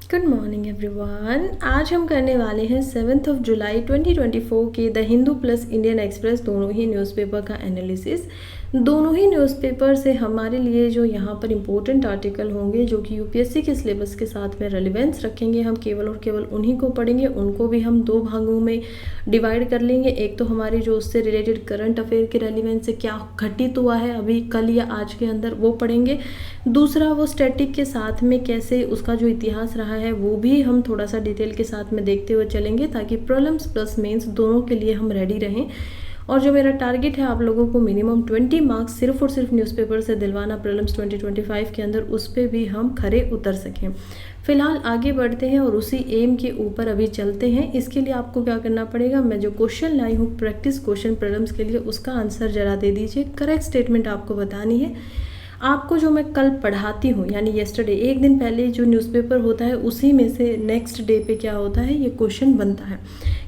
Good morning everyone. आज हम करने वाले हैं 7 जुलाई 2024 के the Hindu plus Indian express दोनों ही न्यूज़पेपर का एनालिसिस। दोनों ही न्यूज़पेपर से हमारे लिए जो यहाँ पर इम्पोर्टेंट आर्टिकल होंगे जो कि यूपीएससी के सिलेबस के साथ में रेलिवेंस रखेंगे, हम केवल और केवल उन्हीं को पढ़ेंगे। उनको भी हम दो भागों में डिवाइड कर लेंगे। एक तो हमारी जो उससे रिलेटेड करंट अफेयर के रेलिवेंस से क्या घटित हुआ है अभी कल या आज के अंदर, वो पढ़ेंगे। दूसरा वो स्टैटिक के साथ में कैसे उसका जो इतिहास रहा है वो भी हम थोड़ा सा डिटेल के साथ में देखते हुए चलेंगे, ताकि प्रीलिम्स प्लस मेंस दोनों के लिए हम रेडी रहें। और जो मेरा टारगेट है आप लोगों को मिनिमम 20 मार्क्स सिर्फ और सिर्फ न्यूज़पेपर से दिलवाना प्रीलिम्स 2025 के अंदर, उस पर भी हम खरे उतर सकें। फिलहाल आगे बढ़ते हैं और उसी एम के ऊपर अभी चलते हैं। इसके लिए आपको क्या करना पड़ेगा, मैं जो क्वेश्चन लाई हूँ प्रैक्टिस क्वेश्चन प्रीलिम्स के लिए, उसका आंसर जरा दे दीजिए। करेक्ट स्टेटमेंट आपको बतानी है। आपको जो मैं कल पढ़ाती हूँ यानी येस्टरडे, एक दिन पहले जो न्यूज़पेपर होता है उसी में से नेक्स्ट डे पे क्या होता है ये क्वेश्चन बनता है।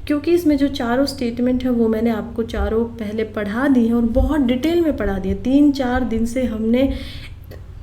क्योंकि इसमें जो चारों स्टेटमेंट है वो मैंने आपको चारों पहले पढ़ा दी हैं और बहुत डिटेल में पढ़ा दिए। 3-4 दिन से हमने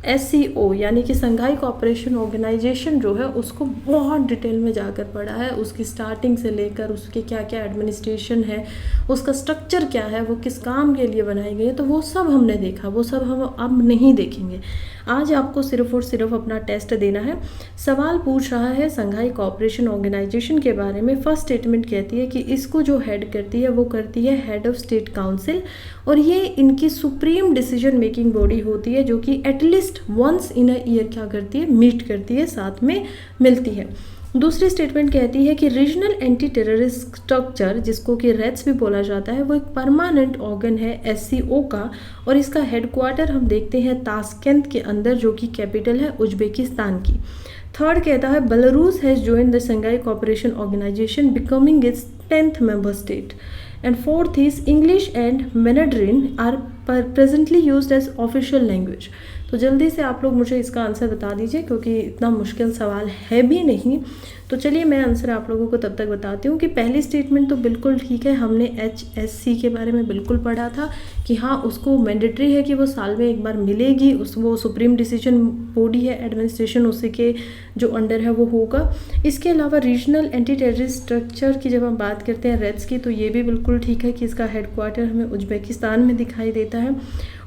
SCO यानी कि संघाई कोऑपरेशन ऑर्गेनाइजेशन जो है उसको बहुत डिटेल में जाकर पढ़ा है। उसकी स्टार्टिंग से लेकर उसके क्या क्या एडमिनिस्ट्रेशन है, उसका स्ट्रक्चर क्या है, वो किस काम के लिए बनाई गई है, तो वो सब हमने देखा। वो सब हम अब नहीं देखेंगे। आज आपको सिर्फ और सिर्फ अपना टेस्ट देना है। सवाल पूछ रहा है संघाई कोऑपरेशन ऑर्गेनाइजेशन के बारे में। फर्स्ट स्टेटमेंट कहती है कि इसको जो हेड करती है वो करती है हेड ऑफ स्टेट काउंसिल, और ये इनकी सुप्रीम डिसीजन मेकिंग बॉडी होती है जो कि at least once in a year क्या करती है, मीट करती है, साथ में मिलती है। दूसरी स्टेटमेंट कहती है कि रीजनल एंटी टेररिस्ट स्ट्रक्चर, जिसको कि रेड्स भी बोला जाता है, वो एक परमानेंट ऑर्गन है SCO का, और इसका हेडक्वार्टर हम देखते हैं ताशकेंत के अंदर जो कि कैपिटल है उज्बेकिस्तान की। थर्ड कहता है Belarus has join the Shanghai cooperation organisation becoming its 10th member state. And fourth is English and Mandarin are presently used as official language। तो जल्दी से आप लोग मुझे इसका आंसर बता दीजिए, क्योंकि इतना मुश्किल सवाल है भी नहीं। तो चलिए मैं आंसर आप लोगों को तब तक बताती हूँ कि पहली स्टेटमेंट तो बिल्कुल ठीक है। हमने HSC के बारे में बिल्कुल पढ़ा था कि हाँ उसको मैंडेटरी है कि वो साल में एक बार मिलेगी। वो सुप्रीम डिसीजन बॉडी है, एडमिनिस्ट्रेशन उसी के जो अंडर है वो होगा। इसके अलावा रीजनल एंटी टेररिस्ट स्ट्रक्चर की जब हम बात करते हैं रेड्स की, तो ये भी बिल्कुल ठीक है कि इसका हेडक्वार्टर हमें उज्बेकिस्तान में दिखाई देता है।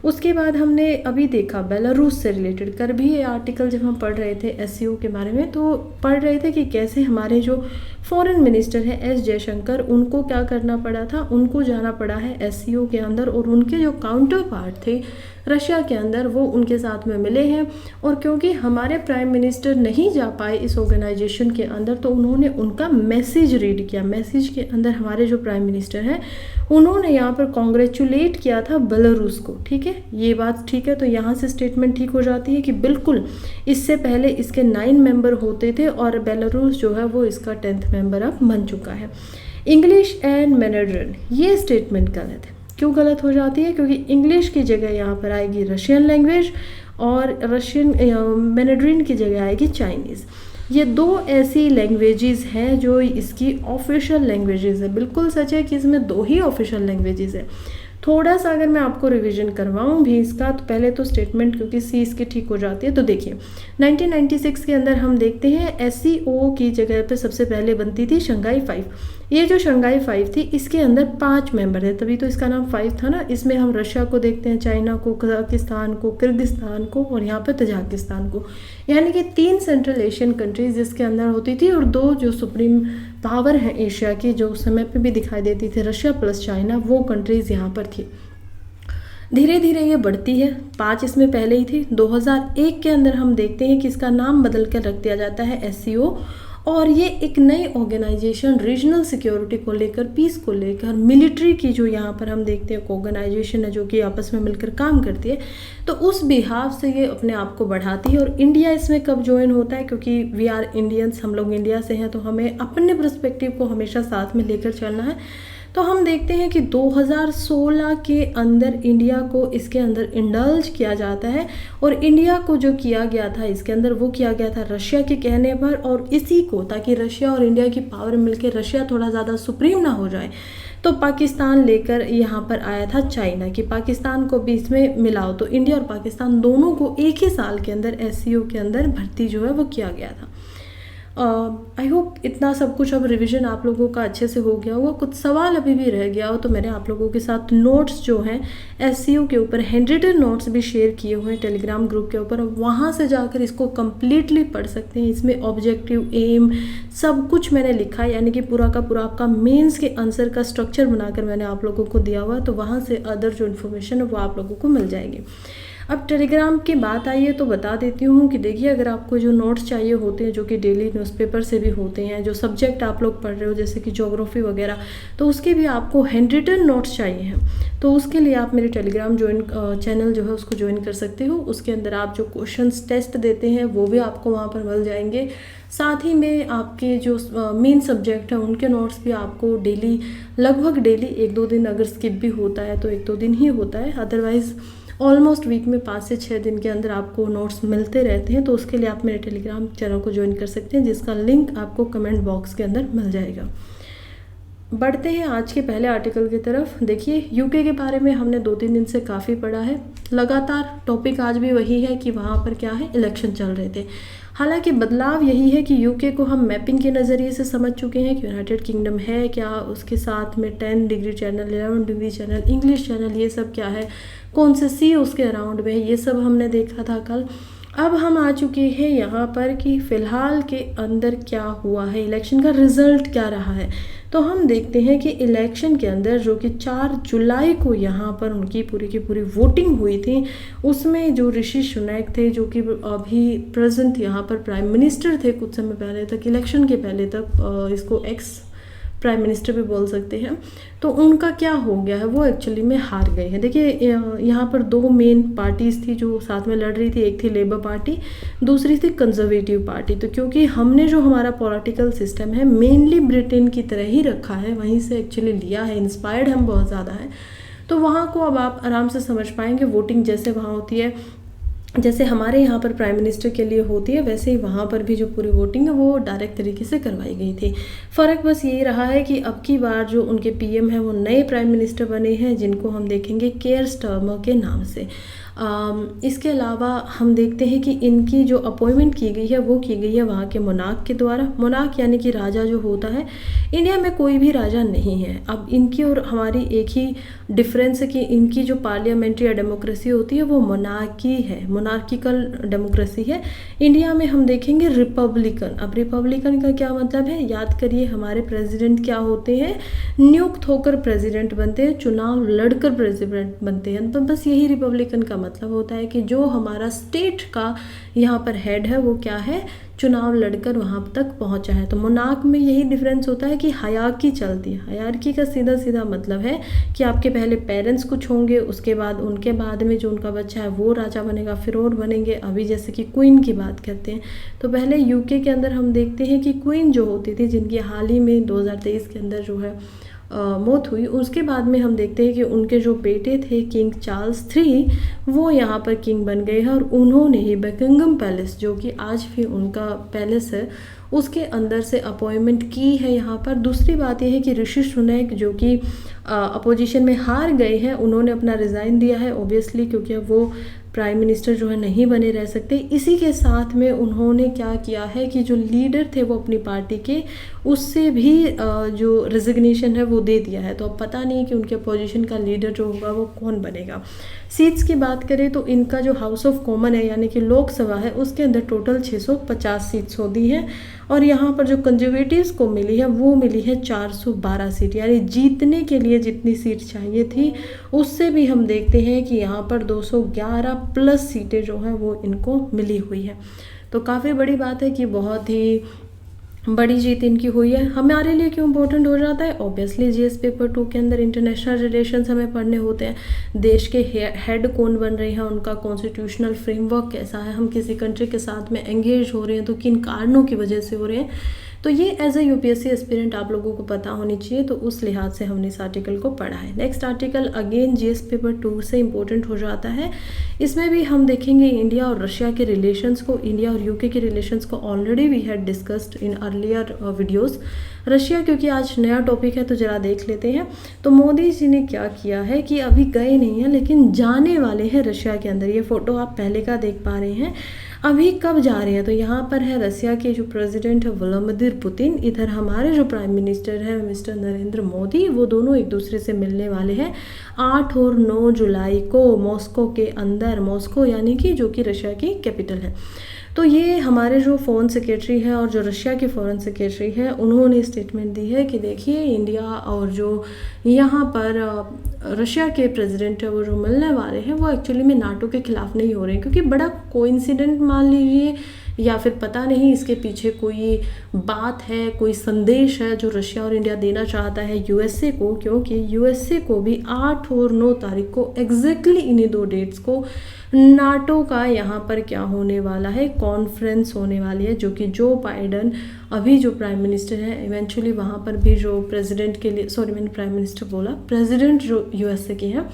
उसके बाद हमने अभी देखा बेलारूस से रिलेटेड कर भी ये आर्टिकल जब हम पढ़ रहे थे SCO के बारे में, तो पढ़ रहे थे कि कैसे हमारे जो फॉरेन मिनिस्टर हैं S जयशंकर, उनको क्या करना पड़ा था, उनको जाना पड़ा है SCO के अंदर, और उनके जो काउंटर पार्ट थे रशिया के अंदर वो उनके साथ में मिले हैं। और क्योंकि हमारे प्राइम मिनिस्टर नहीं जा पाए इस ऑर्गेनाइजेशन के अंदर, तो उन्होंने उनका मैसेज रीड किया। मैसेज के अंदर हमारे जो प्राइम मिनिस्टर हैं उन्होंने यहाँ पर कॉन्ग्रेचुलेट किया था बेलारूस को। ठीक है, ये बात ठीक है। तो यहाँ से स्टेटमेंट ठीक हो जाती है कि बिल्कुल इससे पहले इसके 9 मेंबर होते थे और बेलारूस जो है वो इसका 10th मेंबर अब बन चुका है। इंग्लिश एंड मैंडरिन, ये स्टेटमेंट गलत है। क्यों गलत हो जाती है? क्योंकि इंग्लिश की जगह यहाँ पर आएगी रशियन लैंग्वेज और रशियन मैंडरिन की जगह आएगी चाइनीज़। ये दो ऐसी लैंग्वेजेस हैं जो इसकी ऑफिशियल लैंग्वेजेस है। बिल्कुल सच है कि इसमें 2 ही ऑफिशियल लैंग्वेजेस है। थोड़ा सा अगर मैं आपको रिवीजन करवाऊँ भी इसका, तो पहले तो स्टेटमेंट क्योंकि सी इसकी ठीक हो जाती है। तो देखिए 1996 के अंदर हम देखते हैं SCO की जगह पे सबसे पहले बनती थी शंघाई 5। ये जो शंघाई 5 थी इसके अंदर 5 मेंबर है, तभी तो इसका नाम 5 था ना। इसमें हम रशिया को देखते हैं, चाइना को, कजाकिस्तान को, किर्गिस्तान को और यहाँ पर तजाकिस्तान को, यानी कि 3 सेंट्रल एशियन कंट्रीज जिसके अंदर होती थी, और 2 जो सुप्रीम पावर हैं एशिया की जो उस समय पे भी दिखाई देती थी, रशिया प्लस चाइना, वो कंट्रीज़ यहाँ पर थी। धीरे धीरे ये बढ़ती है, 5 इसमें पहले ही थी। 2001 के अंदर हम देखते हैं कि इसका नाम बदल कर रख दिया जाता है SCO, और ये एक नई ऑर्गेनाइजेशन रीजनल सिक्योरिटी को लेकर, पीस को लेकर, मिलिट्री की जो यहाँ पर हम देखते हैं ऑर्गेनाइजेशन है जो कि आपस में मिलकर काम करती है, तो उस बिहाफ से ये अपने आप को बढ़ाती है। और इंडिया इसमें कब ज्वाइन होता है, क्योंकि वी आर इंडियंस, हम लोग इंडिया से हैं, तो हमें अपने पर्सपेक्टिव को हमेशा साथ में लेकर चलना है। तो हम देखते हैं कि 2016 के अंदर इंडिया को इसके अंदर इंडल्ज किया जाता है, और इंडिया को जो किया गया था इसके अंदर वो किया गया था रशिया के कहने पर, और इसी को ताकि रशिया और इंडिया की पावर मिलकर रशिया थोड़ा ज़्यादा सुप्रीम ना हो जाए, तो पाकिस्तान लेकर यहाँ पर आया था चाइना कि पाकिस्तान को भी इसमें मिलाओ। तो इंडिया और पाकिस्तान दोनों को एक ही साल के अंदर SCO के अंदर भर्ती जो है वो किया गया था। आई होप इतना सब कुछ अब रिवीजन आप लोगों का अच्छे से हो गया होगा। कुछ सवाल अभी भी रह गया हो तो मैंने आप लोगों के साथ नोट्स जो हैं एससीओ के ऊपर हैंडरिटन नोट्स भी शेयर किए हुए हैं टेलीग्राम ग्रुप के ऊपर, वहाँ से जाकर इसको कम्प्लीटली पढ़ सकते हैं। इसमें ऑब्जेक्टिव, एम, सब कुछ मैंने लिखा है, यानी कि पूरा का पूरा आपका मेंस के आंसर का स्ट्रक्चर बनाकर मैंने आप लोगों को दिया हुआ है, तो वहाँ से अदर जो इन्फॉर्मेशन है वो आप लोगों को मिल जाएगी। अब टेलीग्राम की बात आई है तो बता देती हूँ कि देखिए, अगर आपको जो नोट्स चाहिए होते हैं जो कि डेली न्यूज़पेपर से भी होते हैं, जो सब्जेक्ट आप लोग पढ़ रहे हो जैसे कि ज्योग्राफी वगैरह, तो उसके भी आपको हैंड रिटन नोट्स चाहिए हैं, तो उसके लिए आप मेरे टेलीग्राम चैनल जो है उसको ज्वाइन कर सकते हो। उसके अंदर आप जो क्वेश्चंस टेस्ट देते हैं वो भी आपको वहाँ पर मिल जाएंगे। साथ ही में आपके जो मेन सब्जेक्ट हैं उनके नोट्स भी आपको डेली, लगभग डेली 1-2 दिन अगर स्किप भी होता है तो 1-2 दिन ही होता है, अदरवाइज़ ऑलमोस्ट वीक में 5 से 6 दिन के अंदर आपको नोट्स मिलते रहते हैं। तो उसके लिए आप मेरे टेलीग्राम चैनल को ज्वाइन कर सकते हैं, जिसका लिंक आपको कमेंट बॉक्स के अंदर मिल जाएगा। बढ़ते हैं आज के पहले आर्टिकल की तरफ। देखिए, यूके के बारे में हमने 2-3 दिन से काफ़ी पढ़ा है, लगातार टॉपिक आज भी वही है कि वहाँ पर क्या है, इलेक्शन चल रहे थे। हालांकि बदलाव यही है कि यूके को हम मैपिंग के नज़रिए से समझ चुके हैं कि यूनाइटेड किंगडम है क्या, उसके साथ में 10 degree channel, 11 degree channel, English channel, ये सब क्या है, कौन से सी उसके अराउंड में है, ये सब हमने देखा था कल। अब हम आ चुके हैं यहाँ पर कि फ़िलहाल के अंदर क्या हुआ है, इलेक्शन का रिज़ल्ट क्या रहा है। तो हम देखते हैं कि इलेक्शन के अंदर जो कि 4 जुलाई को यहाँ पर उनकी पूरी की पूरी वोटिंग हुई थी, उसमें जो ऋषि सुनैक थे, जो कि अभी प्रेजेंट यहाँ पर प्राइम मिनिस्टर थे कुछ समय पहले तक, इलेक्शन के पहले तक, इसको एक्स प्राइम मिनिस्टर भी बोल सकते हैं, तो उनका क्या हो गया है, वो एक्चुअली में हार गए हैं। देखिए, यहाँ पर 2 मेन पार्टीज़ थी जो साथ में लड़ रही थी, एक थी लेबर पार्टी, दूसरी थी कंजर्वेटिव पार्टी। तो क्योंकि हमने जो हमारा पॉलिटिकल सिस्टम है मेनली ब्रिटेन की तरह ही रखा है, वहीं से एक्चुअली लिया है, इंस्पायर्ड हम बहुत ज़्यादा है, तो वहाँ को अब आप आराम से समझ पाएंगे। वोटिंग जैसे वहाँ होती है, जैसे हमारे यहाँ पर प्राइम मिनिस्टर के लिए होती है, वैसे ही वहाँ पर भी जो पूरी वोटिंग है वो डायरेक्ट तरीके से करवाई गई थी। फ़र्क बस यही रहा है कि अब की बार जो उनके पीएम हैं वो नए प्राइम मिनिस्टर बने हैं, जिनको हम देखेंगे केयर स्टारमर के नाम से। इसके अलावा हम देखते हैं कि इनकी जो अपॉइंटमेंट की गई है वो की गई है वहाँ के मोनार्क के द्वारा। मोनार्क यानी कि राजा जो होता है, इंडिया में कोई भी राजा नहीं है। अब इनकी और हमारी एक ही डिफरेंस है कि इनकी जो पार्लियामेंट्री या डेमोक्रेसी होती है वो मोनार्की है, मोनार्किकल डेमोक्रेसी है। इंडिया में हम देखेंगे रिपब्लिकन। अब रिपब्लिकन का क्या मतलब है, याद करिए, हमारे प्रेसिडेंट क्या होते हैं, नियुक्त होकर प्रेसिडेंट बनते हैं, चुनाव लड़कर प्रेसिडेंट बनते हैं। तो बस यही रिपब्लिकन का मतलब होता है कि जो हमारा स्टेट का यहाँ पर हेड है वो क्या है, चुनाव लड़कर वहाँ तक पहुँचा है। तो मोनार्क में यही डिफरेंस होता है कि हायरार्की चलती है। हायरार्की का सीधा सीधा मतलब है कि आपके पहले पेरेंट्स कुछ होंगे, उसके बाद उनके बाद में जो उनका बच्चा है वो राजा बनेगा, फिर और बनेंगे। अभी जैसे कि क्वीन की बात करते हैं तो पहले यूके के अंदर हम देखते हैं कि क्वीन जो होती थी, जिनकी हाल ही में 2023 के अंदर जो है मौत हुई, उसके बाद में हम देखते हैं कि उनके जो बेटे थे किंग चार्ल्स 3 वो यहाँ पर किंग बन गए हैं, और उन्होंने ही बकिंगम पैलेस, जो कि आज भी उनका पैलेस है, उसके अंदर से अपॉइंटमेंट की है यहाँ पर। दूसरी बात यह है कि ऋषि सुनैक जो कि अपोजिशन में हार गए हैं, उन्होंने अपना रिज़ाइन दिया है ऑब्वियसली, क्योंकि अब वो प्राइम मिनिस्टर जो है नहीं बने रह सकते। इसी के साथ में उन्होंने क्या किया है कि जो लीडर थे वो अपनी पार्टी के, उससे भी जो रिजिग्नेशन है वो दे दिया है। तो अब पता नहीं कि उनके अपोजिशन का लीडर जो होगा वो कौन बनेगा। सीट्स की बात करें तो इनका जो हाउस ऑफ कॉमन है यानी कि लोकसभा है, उसके अंदर टोटल 650 सीट्स होती हैं, और यहाँ पर जो कंजर्वेटिव्स को मिली है वो मिली है 412 सीट, यानी जीतने के लिए जितनी सीट चाहिए थी उससे भी हम देखते हैं कि यहाँ पर 211 प्लस सीटें जो हैं वो इनको मिली हुई है। तो काफ़ी बड़ी बात है कि बहुत ही बड़ी जीत इनकी हुई है। हमारे लिए क्यों इम्पोर्टेंट हो जाता है, ऑब्वियसली जीएस पेपर 2 के अंदर इंटरनेशनल रिलेशंस हमें पढ़ने होते हैं, देश के हेड कौन बन रहे हैं, उनका कॉन्स्टिट्यूशनल फ्रेमवर्क कैसा है, हम किसी कंट्री के साथ में एंगेज हो रहे हैं तो किन कारणों की वजह से हो रहे हैं, तो ये एज ए यूपीएससी एस्पिरेंट आप लोगों को पता होनी चाहिए। तो उस लिहाज से हमने इस आर्टिकल को पढ़ा है। Next article again GS paper 2 से इम्पोर्टेंट हो जाता है। इसमें भी हम देखेंगे इंडिया और रशिया के रिलेशंस को, इंडिया और यूके के रिलेशंस को already we had discussed in earlier videos. Russia क्योंकि आज नया टॉपिक है तो ज़रा देख लेते हैं। तो मोदी जी ने क्या किया है कि अभी गए नहीं हैं लेकिन जाने वाले हैं रशिया के अंदर। ये फ़ोटो आप पहले का देख पा रहे हैं। अभी कब जा रहे हैं, तो यहाँ पर है रसिया के जो प्रेसिडेंट है व्लादिमीर पुतिन, इधर हमारे जो प्राइम मिनिस्टर है मिस्टर नरेंद्र मोदी, वो दोनों एक दूसरे से मिलने वाले हैं 8 और 9 जुलाई को मॉस्को के अंदर, मॉस्को यानी कि जो कि रशिया की कैपिटल है। तो ये हमारे जो फॉरेन सेक्रेटरी है और जो रशिया के फॉरेन सेक्रेटरी है, उन्होंने स्टेटमेंट दी है कि देखिए इंडिया और जो यहाँ पर रशिया के प्रेसिडेंट है वो जो मिलने वाले हैं वो एक्चुअली में नाटो के खिलाफ नहीं हो रहे हैं, क्योंकि बड़ा कोइंसिडेंट मान लीजिए या फिर पता नहीं इसके पीछे कोई बात है, कोई संदेश है जो रशिया और इंडिया देना चाहता है यूएसए को, क्योंकि यूएसए को भी 8 और 9 तारीख को एग्जैक्टली इन्हीं 2 डेट्स को नाटो का यहाँ पर क्या होने वाला है, कॉन्फ्रेंस होने वाली है, जो कि जो बाइडन अभी जो प्राइम मिनिस्टर है इवेंचुअली वहाँ पर भी जो प्रेसिडेंट के लिए, सॉरी मैंने प्राइम मिनिस्टर बोला, प्रेसिडेंट जो यूएसए के हैं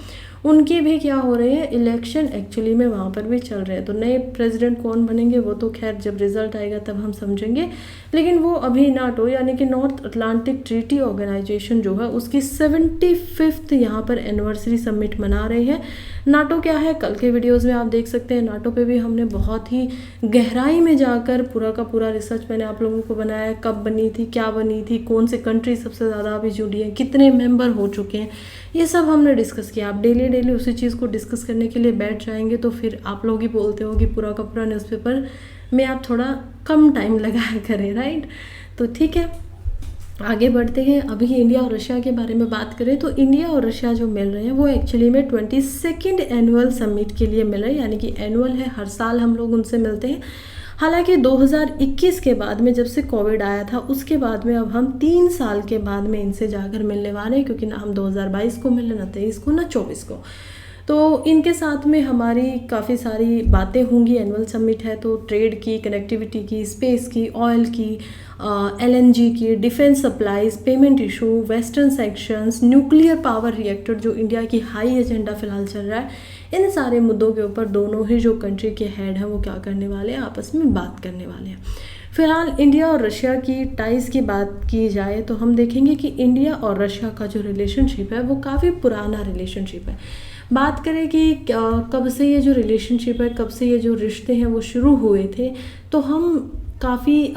उनके भी क्या हो रहे हैं, इलेक्शन एक्चुअली में वहाँ पर भी चल रहे हैं। तो नए प्रेसिडेंट कौन बनेंगे वो तो खैर जब रिजल्ट आएगा तब हम समझेंगे, लेकिन वो अभी नाटो यानी कि नॉर्थ अटलांटिक ट्रीटी ऑर्गेनाइजेशन जो है उसकी 75th यहाँ पर एनिवर्सरी समिट मना रही है। नाटो क्या है, कल के वीडियोज़ में आप देख सकते हैं, नाटो पे भी हमने बहुत ही गहराई में जाकर पूरा का पूरा रिसर्च मैंने आप लोगों को बनाया, कब बनी थी, क्या बनी थी, कौन से कंट्री सबसे ज़्यादा अभी जुड़ी है, कितने मेंबर हो चुके हैं, ये सब हमने डिस्कस किया। आप डेली उसी चीज़ को डिस्कस करने के लिए बैठ जाएंगे तो फिर आप लोग ही बोलते हो कि पूरा का पूरा न्यूज़पेपर में आप थोड़ा कम टाइम लगाया करें, राइट। तो ठीक है, आगे बढ़ते हैं। अभी इंडिया और रशिया के बारे में बात करें तो इंडिया और रशिया जो मिल रहे हैं वो एक्चुअली में 22nd एनुअल समिट के लिए मिल रहे हैं, यानी कि एनुअल है, हर साल हम लोग उनसे मिलते हैं। हालांकि 2021 के बाद में जब से कोविड आया था उसके बाद में अब हम 3 साल के बाद में इनसे जाकर मिलने वाले हैं, क्योंकि ना हम 2022 को मिले, ना 23 को, ना 24 को। तो इनके साथ में हमारी काफ़ी सारी बातें होंगी। एनुअल समिट है तो ट्रेड की, कनेक्टिविटी की, स्पेस की, ऑयल की, LNG की, defence supplies, payment issue, western sections, nuclear power reactor जो इंडिया की हाई एजेंडा फिलहाल चल रहा है, इन सारे मुद्दों के ऊपर दोनों ही जो कंट्री के हेड हैं वो क्या करने वाले हैं, आपस में बात करने वाले हैं। फिलहाल इंडिया और रशिया की टाइज़ की बात की जाए तो हम देखेंगे कि इंडिया और रशिया का जो रिलेशनशिप है वो काफ़ी पुराना रिलेशनशिप है। बात करें कि कब से ये जो रिलेशनशिप है, कब से ये जो रिश्ते हैं वो शुरू हुए थे, तो हम काफ़ी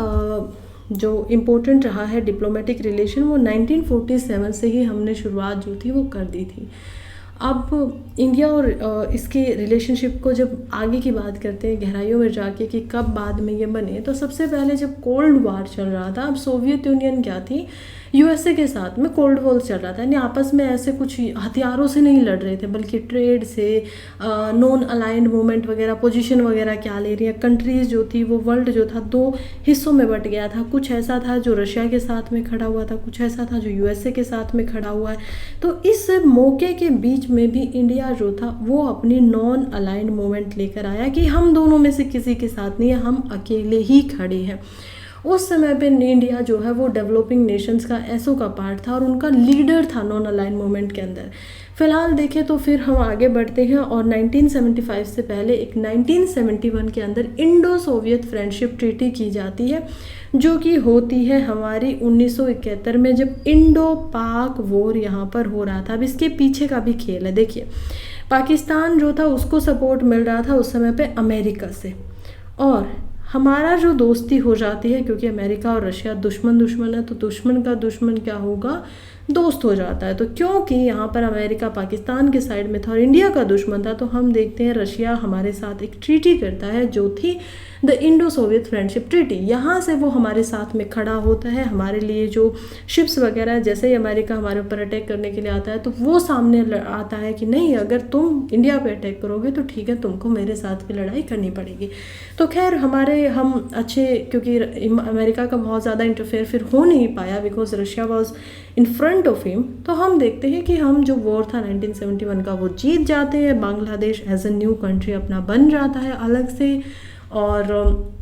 जो इम्पोर्टेंट रहा है डिप्लोमेटिक रिलेशन वो 1947 से ही हमने शुरुआत जो थी वो कर दी थी। अब इंडिया और इसके रिलेशनशिप को जब आगे की बात करते हैं गहराइयों में जाके कि कब बाद में ये बने, तो सबसे पहले जब कोल्ड वार चल रहा था, अब सोवियत यूनियन क्या थी, यूएसए के साथ में कोल्ड वॉर चल रहा था, यानी आपस में ऐसे कुछ हथियारों से नहीं लड़ रहे थे बल्कि ट्रेड से, नॉन अलाइंड मूवमेंट वगैरह, पोजीशन वगैरह क्या ले रही है, कंट्रीज़ जो थी वो वर्ल्ड जो था 2 हिस्सों में बट गया था। कुछ ऐसा था जो रशिया के साथ में खड़ा हुआ था, कुछ ऐसा था जो यूएसए के साथ में खड़ा हुआ है। तो इस मौके के बीच में भी इंडिया जो था वो अपनी नॉन अलाइंड मूवमेंट लेकर आया कि हम दोनों में से किसी के साथ नहीं है, हम अकेले ही खड़े हैं। उस समय पे इंडिया जो है वो डेवलपिंग नेशंस का एसओ का पार्ट था और उनका लीडर था नॉन अलाइन मूवमेंट के अंदर। फिलहाल देखें तो फिर हम आगे बढ़ते हैं और 1975 से पहले एक 1971 के अंदर इंडो सोवियत फ्रेंडशिप ट्रीटी की जाती है, जो कि होती है हमारी 1971 में जब इंडो पाक वॉर यहाँ पर हो रहा था। अब इसके पीछे का भी खेल है। देखिए, पाकिस्तान जो था उसको सपोर्ट मिल रहा था उस समय पे अमेरिका से, और हमारा जो दोस्ती हो जाती है, क्योंकि अमेरिका और रशिया दुश्मन है, तो दुश्मन का दुश्मन क्या होगा, दोस्त हो जाता है। तो क्योंकि यहाँ पर अमेरिका पाकिस्तान के साइड में था और इंडिया का दुश्मन था, तो हम देखते हैं रशिया हमारे साथ एक ट्रीटी करता है जो थी the Indo Soviet friendship treaty. यहाँ से वो हमारे साथ में खड़ा होता है, हमारे लिए जो शिप्स वगैरह, जैसे ही अमेरिका हमारे ऊपर अटैक करने के लिए आता है तो वो सामने आता है कि नहीं, अगर तुम इंडिया पे अटैक करोगे तो ठीक है, तुमको मेरे साथ भी लड़ाई करनी पड़ेगी। तो खैर हम अच्छे, क्योंकि अमेरिका का बहुत ज़्यादा इंटरफेयर फिर हो नहीं पाया because Russia was in front of him. तो हम देखते हैं कि हम जो वॉर था 1971 का वो जीत जाते हैं। Bangladesh as a new country अपना बन जाता है अलग से, और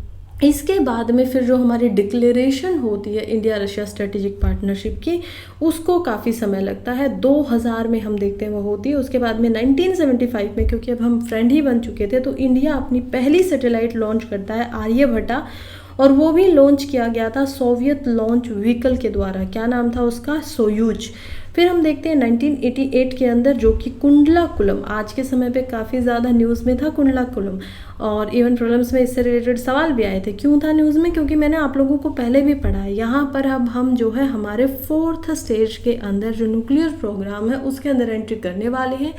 इसके बाद में फिर जो हमारी डिक्लेरेशन होती है इंडिया रशिया स्ट्रेटेजिक पार्टनरशिप की, उसको काफ़ी समय लगता है। 2000 में हम देखते हैं वो होती है। उसके बाद में 1975 में, क्योंकि अब हम फ्रेंड ही बन चुके थे, तो इंडिया अपनी पहली सैटेलाइट लॉन्च करता है आर्यभट्टा, और वो भी लॉन्च किया गया था सोवियत लॉन्च व्हीकल के द्वारा। क्या नाम था उसका, सोयूज। फिर हम देखते हैं 1988 के अंदर जो कि कुंडलाकुलम, आज के समय पे काफ़ी ज़्यादा न्यूज़ में था कुंडलाकुलम, और इवन प्रॉब्लम्स में इससे रिलेटेड सवाल भी आए थे। क्यों था न्यूज़ में? क्योंकि मैंने आप लोगों को पहले भी पढ़ा है। यहाँ पर अब हम जो है हमारे 4th स्टेज के अंदर जो न्यूक्लियर प्रोग्राम है उसके अंदर एंट्री करने वाले हैं।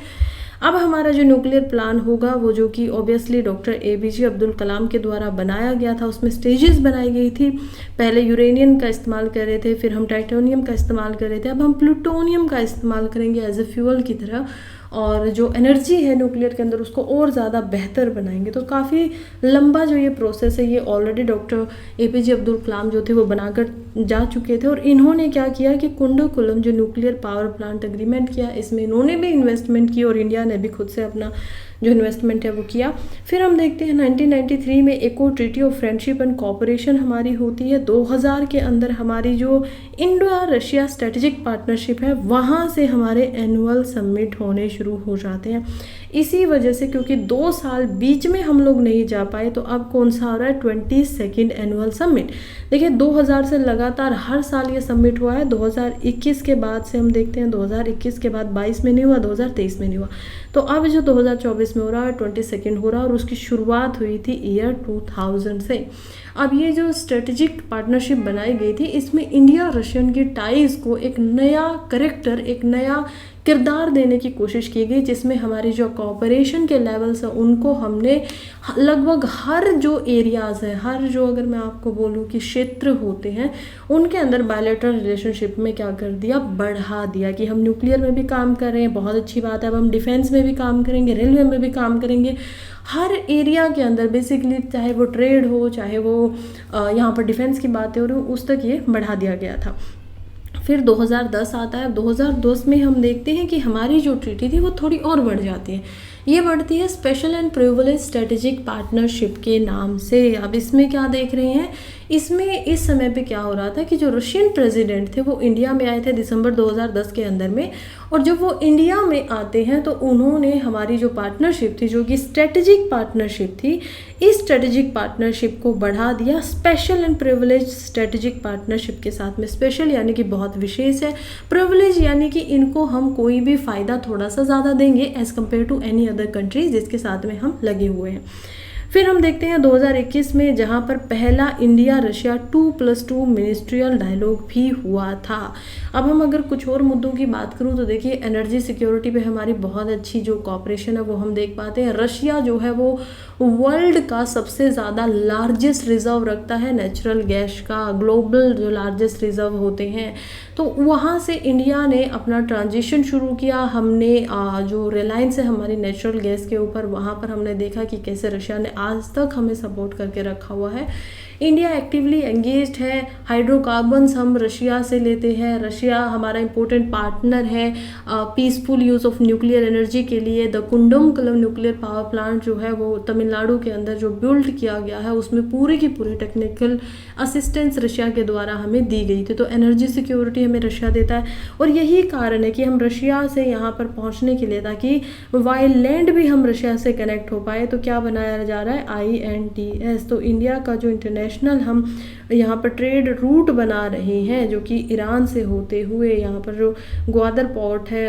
अब हमारा जो न्यूक्लियर प्लान होगा वो जो कि obviously doctor APJ Abdul Kalam के द्वारा बनाया गया था, उसमें स्टेजेस बनाई गई थी। पहले यूरेनियम का इस्तेमाल कर रहे थे, फिर हम टाइटेनियम का इस्तेमाल कर रहे थे, अब हम प्लूटोनियम का इस्तेमाल करेंगे एज ए फ्यूल की तरह, और जो एनर्जी है न्यूक्लियर के अंदर उसको और ज़्यादा बेहतर बनाएंगे। तो काफ़ी लंबा जो ये प्रोसेस है ये already doctor APJ Abdul Kalam जो थे वो बनाकर जा चुके थे। और इन्होंने क्या किया कि कुंडकुलम जो न्यूक्लियर पावर प्लांट एग्रीमेंट किया, इसमें इन्होंने भी इन्वेस्टमेंट की और इंडिया ने भी खुद से अपना जो इन्वेस्टमेंट है वो किया। फिर हम देखते हैं 1993 में एक और treaty of friendship and cooperation हमारी होती है। 2000 के अंदर हमारी जो इंडो रशिया स्ट्रेटेजिक पार्टनरशिप है वहाँ से हमारे एनुअल समिट होने शुरू हो जाते हैं। इसी वजह से क्योंकि 2 साल बीच में हम लोग नहीं जा पाए, तो अब कौन सा आ रहा है 22nd एनुअल समिट। देखिए 2000 से लगातार हर साल ये समिट हुआ है। 2021 के बाद से हम देखते हैं 2021 के बाद 22 में नहीं हुआ, 2023 में नहीं हुआ, तो अब जो 2024 में हो रहा है 22nd हो रहा है, और उसकी शुरुआत हुई थी ईयर 2000 से। अब ये जो स्ट्रेटेजिक पार्टनरशिप बनाई गई थी इसमें इंडिया रशियन की टाइज को एक नया करेक्टर, एक नया किरदार देने की कोशिश की गई, जिसमें हमारी जो कोऑपरेशन के लेवल्स हैं उनको हमने लगभग हर जो एरियाज़ हैं, हर जो अगर मैं आपको बोलूँ कि क्षेत्र होते हैं उनके अंदर बायलैटरल रिलेशनशिप में क्या कर दिया, बढ़ा दिया कि हम न्यूक्लियर में भी काम कर रहे हैं, बहुत अच्छी बात है। अब हम डिफेंस में भी काम करेंगे, रेलवे में भी काम करेंगे, हर एरिया के अंदर बेसिकली, चाहे वो ट्रेड हो, चाहे वो यहाँ पर डिफेंस की बातें हो रही, उस तक ये बढ़ा दिया गया था। फिर 2010 आता है। 2010 में हम देखते हैं कि हमारी जो ट्रीटी थी वो थोड़ी और बढ़ जाती है। ये बढ़ती है special and privilege strategic partnership के नाम से। अब इसमें क्या देख रहे हैं, इसमें इस समय पे क्या हो रहा था कि जो रशियन प्रेसिडेंट थे वो इंडिया में आए थे दिसंबर 2010 के अंदर में, और जब वो इंडिया में आते हैं तो उन्होंने हमारी जो पार्टनरशिप थी जो कि स्ट्रेटेजिक पार्टनरशिप थी, इस स्ट्रेटेजिक पार्टनरशिप को बढ़ा दिया special and privilege strategic partnership के साथ में। स्पेशल यानी कि बहुत विशेष है, प्रिविलेज यानी कि इनको हम कोई भी फ़ायदा थोड़ा सा ज़्यादा देंगे as compare to any other countries जिसके साथ में हम लगे हुए हैं। फिर हम देखते हैं 2021 में, जहां पर पहला इंडिया रशिया 2+2 मिनिस्ट्रियल डायलॉग भी हुआ था। अब हम अगर कुछ और मुद्दों की बात करूं तो देखिए एनर्जी सिक्योरिटी पे हमारी बहुत अच्छी जो कॉपरेशन है वो हम देख पाते हैं। रशिया जो है वो वर्ल्ड का सबसे ज़्यादा लार्जेस्ट रिजर्व रखता है नेचुरल गैस का, ग्लोबल जो लार्जेस्ट रिजर्व होते हैं, तो वहाँ से इंडिया ने अपना ट्रांजिशन शुरू किया। हमने जो रिलायंस है हमारी नेचुरल गैस के ऊपर, वहाँ पर हमने देखा कि कैसे रशिया ने आज तक हमें सपोर्ट करके रखा हुआ है। इंडिया एक्टिवली एंगेज्ड है, हाइड्रोकार्बन्स हम रशिया से लेते हैं, रशिया हमारा इम्पोर्टेंट पार्टनर है peaceful use of nuclear energy के लिए। द कुंडमकुलम न्यूक्लियर पावर प्लांट जो है वो तमिलनाडु के अंदर जो बिल्ड किया गया है उसमें पूरी की पूरी टेक्निकल असिस्टेंस रशिया के द्वारा हमें दी गई थी। तो एनर्जी सिक्योरिटी हमें रशिया देता है, और यही कारण है कि हम रशिया से यहाँ पर पहुँचने के लिए, ताकि वाइल लैंड भी हम रशिया से कनेक्ट हो पाए, तो क्या बनाया जा रहा है INTS। तो इंडिया का जो इंटरनेशनल हम यहाँ पर ट्रेड रूट बना रहे हैं जो कि ईरान से होते हुए यहाँ पर जो ग्वादर पोर्ट है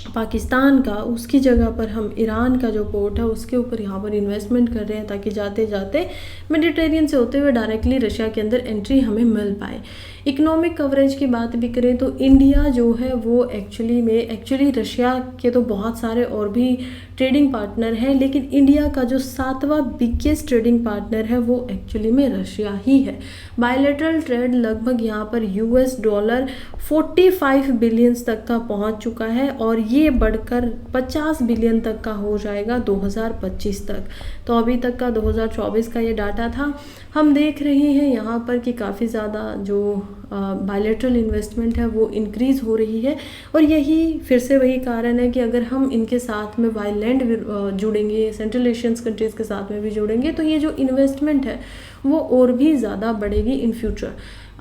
पाकिस्तान का, उसकी जगह पर हम ईरान का जो पोर्ट है उसके ऊपर यहाँ पर इन्वेस्टमेंट कर रहे हैं ताकि जाते जाते मेडिटेरियन से होते हुए डायरेक्टली रशिया के अंदर एंट्री हमें मिल पाए। इकोनॉमिक कवरेज की बात भी करें तो इंडिया जो है वो एक्चुअली रशिया के तो बहुत सारे और भी ट्रेडिंग पार्टनर हैं, लेकिन इंडिया का जो 7वां बिगेस्ट ट्रेडिंग पार्टनर है वो एक्चुअली में रशिया ही है। बायलैटरल ट्रेड लगभग यहाँ पर $45 बिलियन तक का पहुँच चुका है, और ये बढ़कर 50 बिलियन तक का हो जाएगा 2025 तक। तो अभी तक का 2024 का ये डाटा था। हम देख रहे हैं यहाँ पर कि काफ़ी ज़्यादा जो बायलैटरल इन्वेस्टमेंट है वो इंक्रीज़ हो रही है, और यही फिर से वही कारण है कि अगर हम इनके साथ में वाइलैंड जुड़ेंगे, सेंट्रल एशियन कंट्रीज़ के साथ में भी जुड़ेंगे, तो ये जो इन्वेस्टमेंट है वो और भी ज़्यादा बढ़ेगी इन फ्यूचर।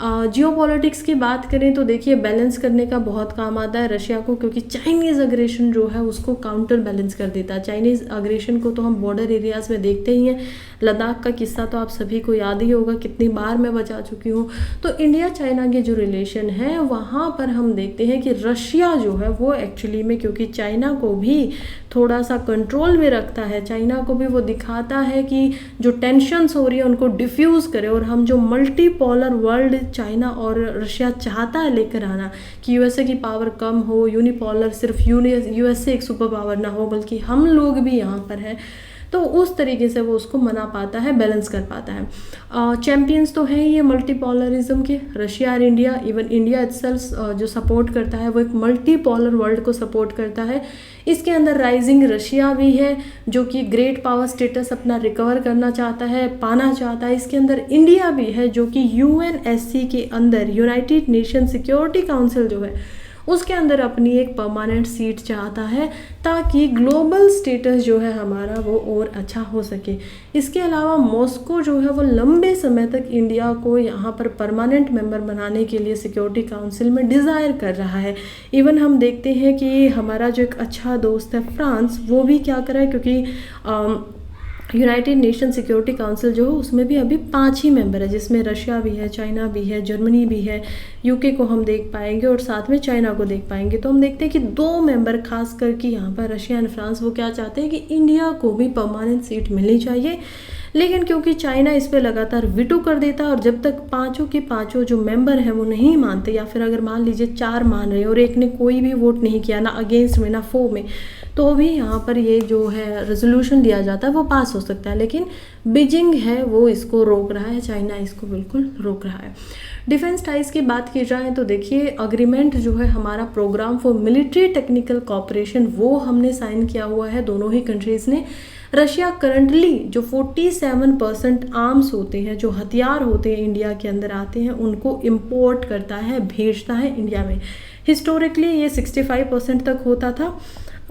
जियो पॉलिटिक्स की बात करें तो देखिए बैलेंस करने का बहुत काम आता है रशिया को, क्योंकि चाइनीज़ अग्रेशन जो है उसको काउंटर बैलेंस कर देता है। चाइनीज़ अग्रेशन को तो हम बॉर्डर एरियाज़ में देखते ही हैं। लद्दाख का किस्सा तो आप सभी को याद ही होगा, कितनी बार मैं बता चुकी हूँ। तो इंडिया चाइना के जो रिलेशन है वहाँ पर हम देखते हैं कि रशिया जो है वो एक्चुअली में, क्योंकि चाइना को भी थोड़ा सा कंट्रोल में रखता है, चाइना को भी वो दिखाता है कि जो टेंशन्स हो रही है उनको डिफ्यूज़ करे। और हम जो मल्टीपोलर वर्ल्ड चाइना और रशिया चाहता है लेकर आना, कि यूएसए की पावर कम हो, यूनिपोलर सिर्फ यूएसए एक सुपर पावर ना हो बल्कि हम लोग भी यहाँ पर हैं, तो उस तरीके से वो उसको मना पाता है, बैलेंस कर पाता है। चैम्पियंस तो हैं ये मल्टीपोलरिज्म के, रशिया और इंडिया। इवन इंडिया इटसेल्फ जो सपोर्ट करता है वो एक मल्टीपोलर वर्ल्ड को सपोर्ट करता है। इसके अंदर राइजिंग रशिया भी है जो कि ग्रेट पावर स्टेटस अपना रिकवर करना चाहता है, पाना चाहता है। इसके अंदर इंडिया भी है जो कि यूएनएससी के अंदर, यूनाइटेड नेशन सिक्योरिटी काउंसिल जो है उसके अंदर अपनी एक परमानेंट सीट चाहता है, ताकि ग्लोबल स्टेटस जो है हमारा वो और अच्छा हो सके। इसके अलावा मॉस्को जो है वो लंबे समय तक इंडिया को यहाँ पर परमानेंट मेंबर बनाने के लिए सिक्योरिटी काउंसिल में डिज़ायर कर रहा है। इवन हम देखते हैं कि हमारा जो एक अच्छा दोस्त है फ्रांस, वो भी क्या कर रहा है, क्योंकि यूनाइटेड नेशन सिक्योरिटी काउंसिल जो है उसमें भी अभी 5 ही मेंबर है, जिसमें रशिया भी है, चाइना भी है, जर्मनी भी है, यूके को हम देख पाएंगे और साथ में चाइना को देख पाएंगे। तो हम देखते हैं कि 2 मेंबर खास करके यहाँ पर रशिया एंड फ्रांस वो क्या चाहते हैं कि इंडिया को भी परमानेंट सीट मिलनी चाहिए। लेकिन क्योंकि चाइना इस पर लगातार विटो कर देता है और जब तक पाँचों के पाँचों जो मेंबर हैं वो नहीं मानते, या फिर अगर मान लीजिए 4 मान रहे हैं और एक ने कोई भी वोट नहीं किया, ना अगेंस्ट में ना फो में, तो भी यहाँ पर ये जो है रेजोल्यूशन दिया जाता है वो पास हो सकता है। लेकिन बीजिंग है वो इसको रोक रहा है, चाइना इसको बिल्कुल रोक रहा है। डिफेंस टाइज की बात की जाए तो देखिए अग्रीमेंट जो है हमारा program for military technical cooperation वो हमने साइन किया हुआ है दोनों ही कंट्रीज़ ने। रशिया करंटली जो 47% आर्म्स होते हैं, जो हथियार होते हैं इंडिया के अंदर आते हैं, उनको इम्पोर्ट करता है, भेजता है इंडिया में। हिस्टोरिकली ये 65% तक होता था।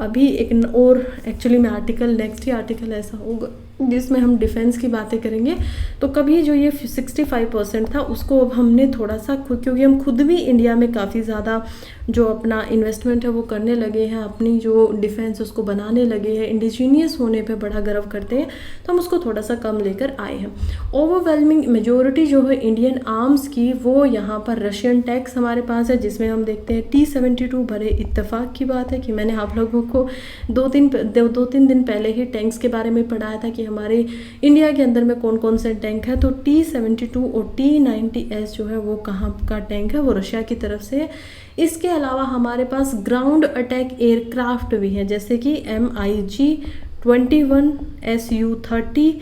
अभी एक और एक्चुअली में आर्टिकल, नेक्स्ट ही आर्टिकल ऐसा होगा जिसमें हम डिफेंस की बातें करेंगे। तो कभी जो ये 65% था उसको अब हमने थोड़ा सा खुद, क्योंकि हम खुद भी इंडिया में काफ़ी ज़्यादा जो अपना इन्वेस्टमेंट है वो करने लगे हैं, अपनी जो डिफेंस उसको बनाने लगे हैं, इंडिजीनियस होने पे बड़ा गर्व करते हैं, तो हम उसको थोड़ा सा कम लेकर आए हैं। ओवरवेलमिंग मेजोरिटी जो है इंडियन आर्म्स की वो यहाँ पर रशियन टैंक्स हमारे पास है, जिसमें हम देखते हैं T-72। बड़े इत्तेफाक की बात है कि मैंने आप लोगों को दो तीन दिन पहले ही टैंक्स के बारे में पढ़ाया था कि हमारे इंडिया के अंदर में कौन कौन से टैंक है। तो T-72 और T-90S जो है वो कहाँ का टैंक है, वो रशिया की तरफ से है। इसके अलावा हमारे पास ग्राउंड अटैक एयरक्राफ्ट भी हैं, जैसे कि MiG-21, Su-30,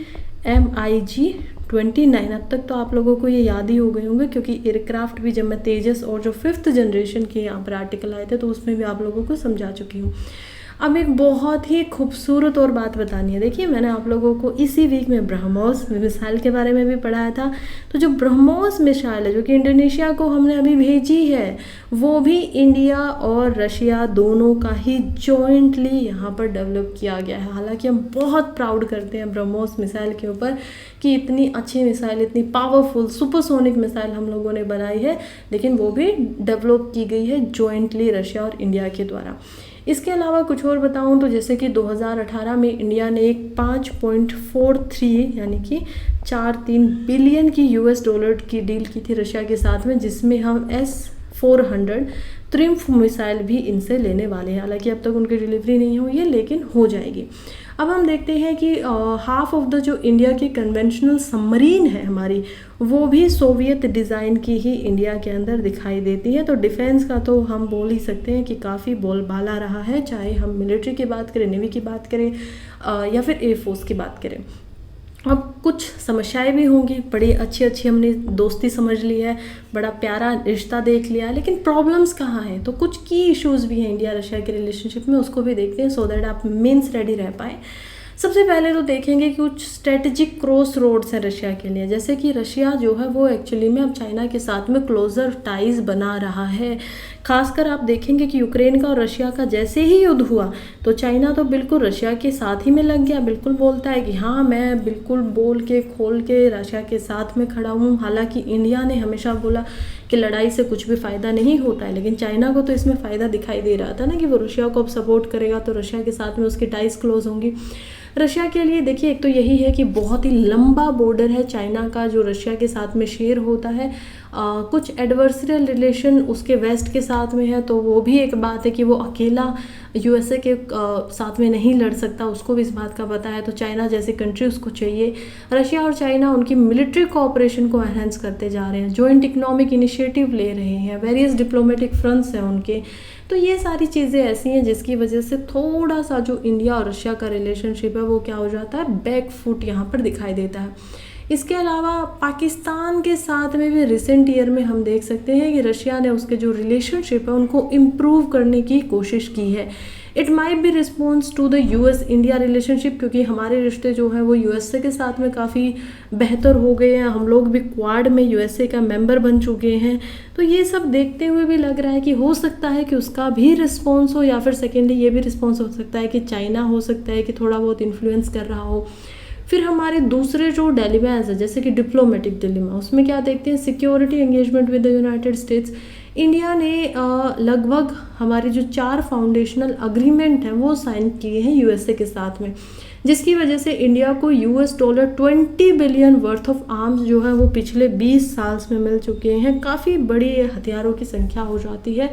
MiG-29। अब तक तो आप लोगों को ये याद ही हो गए होंगे, क्योंकि एयरक्राफ्ट भी जब मैं तेजस और जो 5th जनरेशन के यहाँ पर आर्टिकल आए थे तो उसमें भी आप लोगों को समझा चुकी हूँ। अब एक बहुत ही खूबसूरत और बात बतानी है। देखिए मैंने आप लोगों को इसी वीक में ब्रह्मोस मिसाइल के बारे में भी पढ़ाया था। तो जो ब्रह्मोस मिसाइल है जो कि इंडोनेशिया को हमने अभी भेजी है, वो भी इंडिया और रशिया दोनों का ही जॉइंटली यहाँ पर डेवलप किया गया है। हालांकि हम बहुत प्राउड करते हैं ब्रह्मोस मिसाइल के ऊपर कि इतनी अच्छी मिसाइल, इतनी पावरफुल सुपरसोनिक मिसाइल हम लोगों ने बनाई है, लेकिन वो भी डेवलप की गई है जॉइंटली रशिया और इंडिया के द्वारा। इसके अलावा कुछ और बताऊं तो जैसे कि 2018 में इंडिया ने एक 5.43 यानी कि 4-3 बिलियन की $US की डील की थी रशिया के साथ में, जिसमें हम S-400 त्रिम्फ मिसाइल भी इनसे लेने वाले हैं। हालांकि अब तक उनकी डिलीवरी नहीं हुई है, लेकिन हो जाएगी। अब हम देखते हैं कि हाफ ऑफ द जो इंडिया की कन्वेंशनल सबमरीन है हमारी, वो भी सोवियत डिज़ाइन की ही इंडिया के अंदर दिखाई देती है। तो डिफेंस का तो हम बोल ही सकते हैं कि काफ़ी बोलबाला रहा है, चाहे हम मिलिट्री की बात करें, नेवी की बात करें या फिर एयरफोर्स की बात करें। अब कुछ समस्याएं भी होंगी, बड़ी अच्छी हमने दोस्ती समझ ली है, बड़ा प्यारा रिश्ता देख लिया, लेकिन प्रॉब्लम्स कहाँ हैं? तो कुछ की इश्यूज़ भी हैं इंडिया रशिया के रिलेशनशिप में, उसको भी देखते हैं सो दैट आप मीन्स रेडी रह पाए। सबसे पहले तो देखेंगे कि कुछ स्ट्रेटेजिक क्रॉस रोड्स हैं रशिया के लिए, जैसे कि रशिया जो है वो एक्चुअली में अब चाइना के साथ में क्लोजर टाइज बना रहा है। खासकर आप देखेंगे कि यूक्रेन का और रशिया का जैसे ही युद्ध हुआ तो चाइना तो बिल्कुल रशिया के साथ ही में लग गया, बिल्कुल बोलता है कि हाँ मैं बिल्कुल बोल के खोल के रशिया के साथ में खड़ा हूँ। हालांकि इंडिया ने हमेशा बोला कि लड़ाई से कुछ भी फ़ायदा नहीं होता है, लेकिन चाइना को तो इसमें फ़ायदा दिखाई दे रहा था ना कि वो रशिया को अब सपोर्ट करेगा तो रशिया के साथ में उसकी टाइज क्लोज होंगी। रशिया के लिए देखिए एक तो यही है कि बहुत ही लंबा बॉर्डर है चाइना का जो रशिया के साथ में शेयर होता है। कुछ एडवर्सरियल रिलेशन उसके वेस्ट के साथ में है, तो वो भी एक बात है कि वो अकेला यूएसए के साथ में नहीं लड़ सकता, उसको भी इस बात का पता है। तो चाइना जैसी कंट्री उसको चाहिए। रशिया और चाइना उनकी मिलिट्री कोऑपरेशन को एनहेंस करते जा रहे हैं, जॉइंट इकोनॉमिक इनिशिएटिव ले रहे हैं, वेरियस डिप्लोमेटिक फ्रंट्स हैं उनके। तो ये सारी चीज़ें ऐसी हैं जिसकी वजह से थोड़ा सा जो इंडिया और रशिया का रिलेशनशिप है वो क्या हो जाता है, बैक फुट यहाँ पर दिखाई देता है। इसके अलावा पाकिस्तान के साथ में भी रिसेंट ईयर में हम देख सकते हैं कि रशिया ने उसके जो रिलेशनशिप है उनको इम्प्रूव करने की कोशिश की है। It might be response to the US India relationship, क्योंकि हमारे रिश्ते जो हैं वो यूएसए के साथ में काफ़ी बेहतर हो गए हैं। हम लोग भी क्वाड में यूएसए का मेंबर बन चुके हैं। तो ये सब देखते हुए भी लग रहा है कि हो सकता है कि उसका भी रिस्पॉन्स हो, या फिर सेकेंडली ये भी रिस्पॉन्स हो सकता है कि चाइना हो सकता है कि थोड़ा बहुत इन्फ्लुएंस कर रहा हो। फिर हमारे दूसरे जो डिलेमास है जैसे कि डिप्लोमेटिक डिलेमा, उसमें क्या देखते हैं, security engagement with the United states. India ने लगभग हमारे जो 4 फाउंडेशनल अग्रीमेंट हैं वो साइन किए हैं यूएसए के साथ में, जिसकी वजह से इंडिया को $20 बिलियन वर्थ ऑफ आर्म्स जो है वो पिछले 20 साल में मिल चुके हैं। काफ़ी बड़ी हथियारों की संख्या हो जाती है।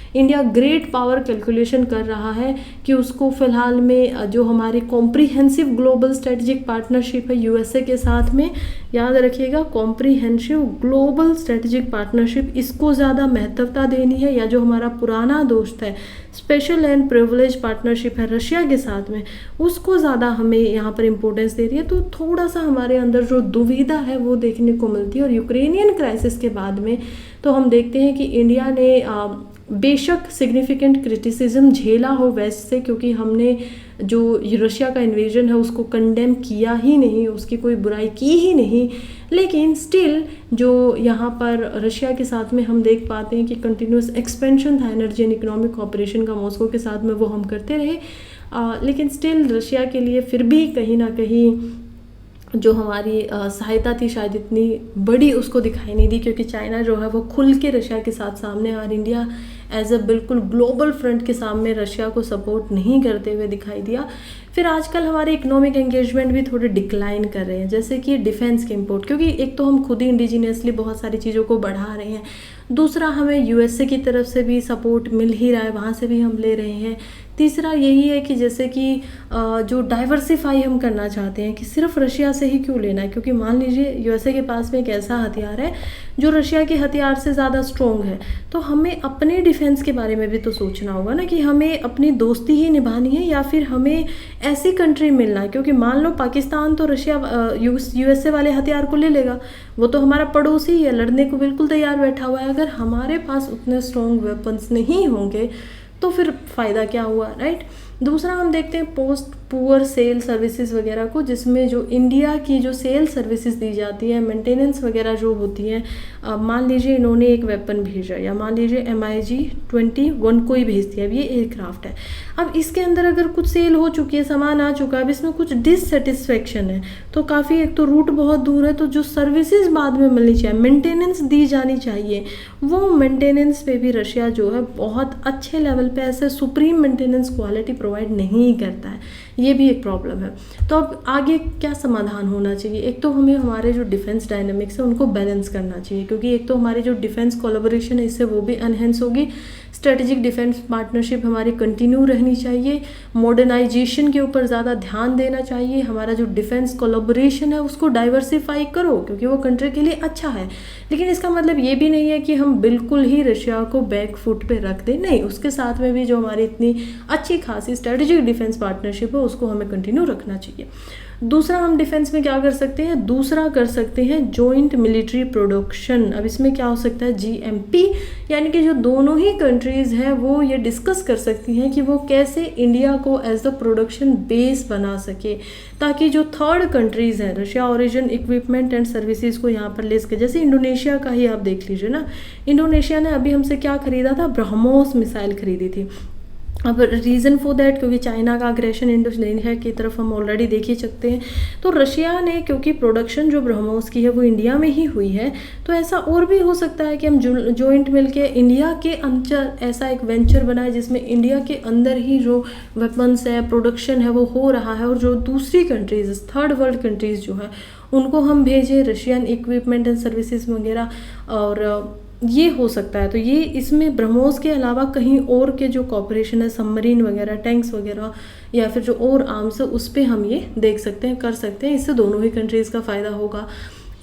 इंडिया ग्रेट पावर कैलकुलेशन कर रहा है कि उसको फ़िलहाल में जो हमारी कॉम्प्रिहेंसिव ग्लोबल स्ट्रेटजिक पार्टनरशिप है यूएसए के साथ में, याद रखिएगा कॉम्प्रिहेंसिव ग्लोबल स्ट्रेटजिक पार्टनरशिप, इसको ज़्यादा महत्वता देनी है, या जो हमारा पुराना दोस्त है स्पेशल एंड प्रिविलेज पार्टनरशिप है रशिया के साथ में, उसको ज़्यादा हमें यहाँ पर इम्पोर्टेंस दे रही है। तो थोड़ा सा हमारे अंदर जो दुविधा है वो देखने को मिलती है। और यूक्रेनियन क्राइसिस के बाद में तो हम देखते हैं कि इंडिया ने बेशक सिग्निफिकेंट क्रिटिसिज्म झेला हो वेस्ट से, क्योंकि हमने जो रशिया का इन्वेजन है उसको कंडेम किया ही नहीं, उसकी कोई बुराई की ही नहीं, लेकिन स्टिल जो यहाँ पर रशिया के साथ में हम देख पाते हैं कि कंटिन्यूस एक्सपेंशन था एनर्जी एंड इकोनॉमिक कॉपरेशन का मॉस्को के साथ में, वो हम करते रहे। लेकिन स्टिल रशिया के लिए फिर भी कहीं ना कहीं जो हमारी सहायता थी शायद इतनी बड़ी उसको दिखाई नहीं दी, क्योंकि चाइना जो है वो खुल के रशिया के साथ सामने, और इंडिया एज अ बिल्कुल ग्लोबल फ्रंट के सामने रशिया को सपोर्ट नहीं करते हुए दिखाई दिया। फिर आजकल हमारे इकोनॉमिक एंगेजमेंट भी थोड़े डिक्लाइन कर रहे हैं, जैसे कि डिफेंस के इंपोर्ट, क्योंकि एक तो हम खुद ही इंडिजिनियसली बहुत सारी चीज़ों को बढ़ा रहे हैं, दूसरा हमें यूएसए की तरफ से भी सपोर्ट मिल ही रहा है, वहाँ से भी हम ले रहे हैं। तीसरा यही है कि जैसे कि जो डाइवर्सिफाई हम करना चाहते हैं कि सिर्फ रशिया से ही क्यों लेना है, क्योंकि मान लीजिए यूएसए के पास में एक ऐसा हथियार है जो रशिया के हथियार से ज़्यादा स्ट्रॉन्ग है, तो हमें अपने डिफेंस के बारे में भी तो सोचना होगा ना कि हमें अपनी दोस्ती ही निभानी है या फिर हमें ऐसी कंट्री मिलना है। क्योंकि मान लो पाकिस्तान तो रशिया यूएसए वाले हथियार को ले लेगा, वो तो हमारा पड़ोसी है, लड़ने को बिल्कुल तैयार बैठा हुआ है। अगर हमारे पास उतने स्ट्रॉन्ग वेपन्स नहीं होंगे तो फिर फ़ायदा क्या हुआ, राइट। दूसरा हम देखते हैं पोस्ट पुअर सेल सर्विसेज वगैरह को, जिसमें जो इंडिया की जो सेल सर्विसेज दी जाती है, मेंटेनेंस वगैरह जो होती हैं, मान लीजिए इन्होंने एक वेपन भेजा, या मान लीजिए MiG-21 को ही भेज दिया, अब ये एयरक्राफ्ट है, अब इसके अंदर अगर कुछ सेल हो चुकी है, सामान आ चुका है, अब इसमें कुछ डिससेटिस्फेक्शन है, तो काफ़ी, एक तो रूट बहुत दूर है, तो जो सर्विसेज बाद में मिलनी चाहिए, मेंटेनेंस दी जानी चाहिए, वो मेंटेनेंस पे भी रशिया जो है बहुत अच्छे लेवल पे ऐसे सुप्रीम मेंटेनेंस क्वालिटी प्रोवाइड नहीं करता है। ये भी एक प्रॉब्लम है। तो अब आगे क्या समाधान होना चाहिए, एक तो हमें हमारे जो डिफेंस डायनामिक्स है उनको बैलेंस करना चाहिए, क्योंकि एक तो हमारी जो डिफेंस कोलैबोरेशन है इससे वो भी एनहेंस होगी, स्ट्रेटेजिक डिफेंस पार्टनरशिप हमारी कंटिन्यू रहनी चाहिए, मॉडर्नाइजेशन के ऊपर ज़्यादा ध्यान देना चाहिए, हमारा जो डिफेंस कोलैबोरेशन है उसको डाइवर्सिफाई करो क्योंकि वो कंट्री के लिए अच्छा है। लेकिन इसका मतलब ये भी नहीं है कि हम बिल्कुल ही रशिया को बैक फुट पे रख दें, नहीं, उसके साथ में भी जो हमारी इतनी अच्छी खासी स्ट्रेटेजिक डिफेंस पार्टनरशिप है उसको हमें कंटिन्यू रखना चाहिए। दूसरा हम डिफेंस में क्या कर सकते हैं, दूसरा कर सकते हैं जॉइंट मिलिट्री प्रोडक्शन। अब इसमें क्या हो सकता है, GMP, यानी कि जो दोनों ही कंट्रीज़ हैं वो ये डिस्कस कर सकती हैं कि वो कैसे इंडिया को एज द प्रोडक्शन बेस बना सके, ताकि जो थर्ड कंट्रीज़ हैं Russia origin equipment and services को यहाँ पर ले सके। जैसे इंडोनेशिया का ही आप देख लीजिए ना, इंडोनेशिया ने अभी हमसे क्या खरीदा था, ब्रह्मोस मिसाइल खरीदी थी। अब रीज़न फॉर दैट, क्योंकि चाइना का अग्रेशन इंडोनेशिया की तरफ हम ऑलरेडी देख ही सकते हैं। तो रशिया ने, क्योंकि प्रोडक्शन जो ब्रह्मोस की है वो इंडिया में ही हुई है, तो ऐसा और भी हो सकता है कि हम जॉइंट मिलके इंडिया के अंदर ऐसा एक वेंचर बनाए जिसमें इंडिया के अंदर ही जो वेपन्स है, प्रोडक्शन है वो हो रहा है, और जो दूसरी कंट्रीज़, थर्ड वर्ल्ड कंट्रीज़ जो है उनको हम भेजें रशियन इक्विपमेंट एंड सर्विसेज वगैरह। और ये हो सकता है। तो ये इसमें ब्रह्मोस के अलावा कहीं और के जो कॉपरेशन है, सबमरीन वगैरह, टैंक्स वगैरह, या फिर जो और आर्म्स है उस पर हम ये देख सकते हैं, कर सकते हैं। इससे दोनों ही कंट्रीज़ का फ़ायदा होगा।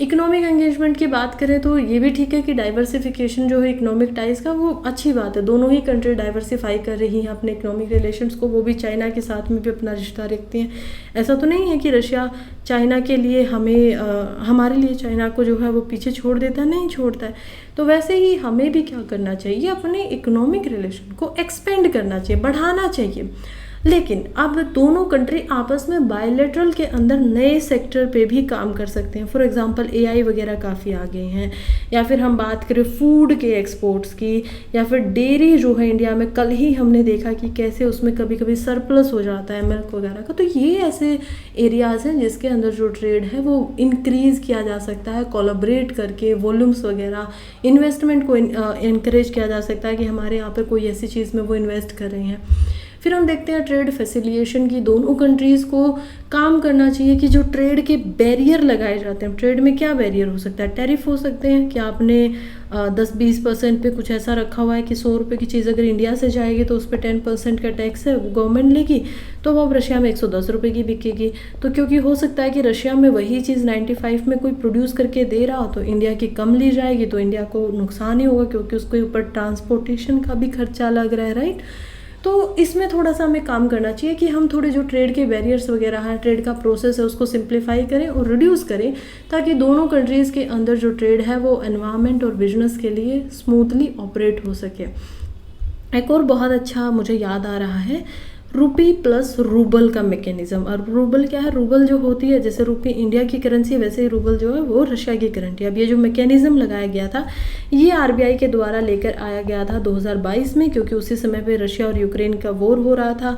इकोनॉमिक एंगेजमेंट की बात करें तो ये भी ठीक है कि डाइवर्सिफिकेशन जो है इकोनॉमिक टाइज का, वो अच्छी बात है। दोनों ही कंट्री डाइवर्सिफाई कर रही हैं अपने इकोनॉमिक रिलेशंस को, वो भी चाइना के साथ में भी अपना रिश्ता रखती हैं। ऐसा तो नहीं है कि रशिया चाइना के लिए हमारे लिए चाइना को जो है वो पीछे छोड़ देता है, नहीं छोड़ता है। तो वैसे ही हमें भी क्या करना चाहिए, अपने इकोनॉमिक रिलेशन को एक्सपेंड करना चाहिए, बढ़ाना चाहिए। लेकिन अब दोनों कंट्री आपस में बायलैटरल के अंदर नए सेक्टर पे भी काम कर सकते हैं। फॉर एग्जांपल AI वगैरह काफ़ी आ गए हैं, या फिर हम बात करें फूड के एक्सपोर्ट्स की, या फिर डेयरी जो है इंडिया में, कल ही हमने देखा कि कैसे उसमें कभी कभी सरप्लस हो जाता है मिल्क वगैरह का। तो ये ऐसे एरियाज़ हैं जिसके अंदर जो ट्रेड है वो इंक्रीज़ किया जा सकता है, कोलैबोरेट करके वॉल्यूम्स वगैरह, इन्वेस्टमेंट को इनकरेज किया जा सकता है कि हमारे यहाँ पर कोई ऐसी चीज़ में वो इन्वेस्ट कर रहे हैं। फिर हम देखते हैं ट्रेड फैसिलिटेशन की, दोनों कंट्रीज़ को काम करना चाहिए कि जो ट्रेड के बैरियर लगाए जाते हैं, ट्रेड में क्या बैरियर हो सकता है, टैरिफ हो सकते हैं कि आपने 10-20% पे कुछ ऐसा रखा हुआ है कि 100 रुपये की चीज़ अगर इंडिया से जाएगी तो उस पर 10% का टैक्स है, वो गवर्नमेंट लेगी, तो वो अब रशिया में 110 रुपये की बिकेगी। तो क्योंकि हो सकता है कि रशिया में वही चीज़ 95 में कोई प्रोड्यूस करके दे रहा हो, तो इंडिया की कम ली जाएगी, तो इंडिया को नुकसान ही होगा, क्योंकि उसके ऊपर ट्रांसपोर्टेशन का भी खर्चा लग रहा है, राइट। तो इसमें थोड़ा सा हमें काम करना चाहिए कि हम थोड़े जो ट्रेड के बैरियर्स वगैरह हैं, ट्रेड का प्रोसेस है, उसको सिंप्लीफाई करें और रिड्यूस करें, ताकि दोनों कंट्रीज़ के अंदर जो ट्रेड है वो एनवायरनमेंट और बिजनेस के लिए स्मूथली ऑपरेट हो सके। एक और बहुत अच्छा मुझे याद आ रहा है, रुपी प्लस रूबल का मैकेनिज्म। और रूबल क्या है, रूबल जो होती है, जैसे रुपी इंडिया की करेंसी है, वैसे ही रूबल जो है वो रशिया की करेंसी है। अब ये जो मैकेनिज्म लगाया गया था, ये RBI के द्वारा लेकर आया गया था 2022 में, क्योंकि उसी समय पे रशिया और यूक्रेन का वॉर हो रहा था।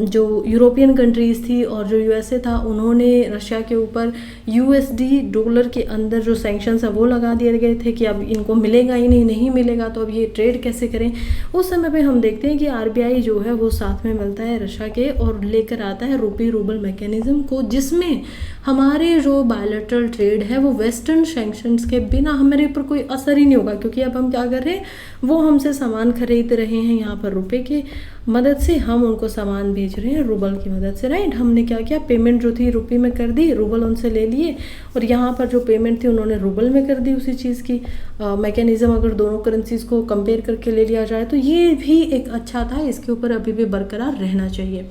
जो यूरोपियन कंट्रीज़ थी और जो USA था, उन्होंने रशिया के ऊपर USD डॉलर के अंदर जो सैंक्शंस है वो लगा दिए गए थे कि अब इनको मिलेगा ही नहीं मिलेगा, तो अब ये ट्रेड कैसे करें। उस समय पे हम देखते हैं कि RBI जो है वो साथ में मिलता है रशिया के और लेकर आता है रुपी रूबल मैकेनिज्म को, जिसमें हमारे जो बायलैटरल ट्रेड है वो वेस्टर्न सैंक्शंस के बिना हमारे ऊपर कोई असर ही नहीं होगा, क्योंकि अब हम क्या कर रहे हैं, वो हमसे सामान खरीद रहे हैं यहाँ पर रुपए की मदद से, हम उनको सामान भेज रहे हैं रूबल की मदद से, राइट। हमने क्या किया, पेमेंट जो थी रुपये में कर दी, रूबल उनसे ले लिए, और यहाँ पर जो पेमेंट थी उन्होंने रूबल में कर दी उसी चीज़ की। मैकेनिज्म अगर दोनों करेंसीज़ को कंपेयर करके ले लिया जाए तो ये भी एक अच्छा था, इसके ऊपर अभी भी बरकरार रहना चाहिए।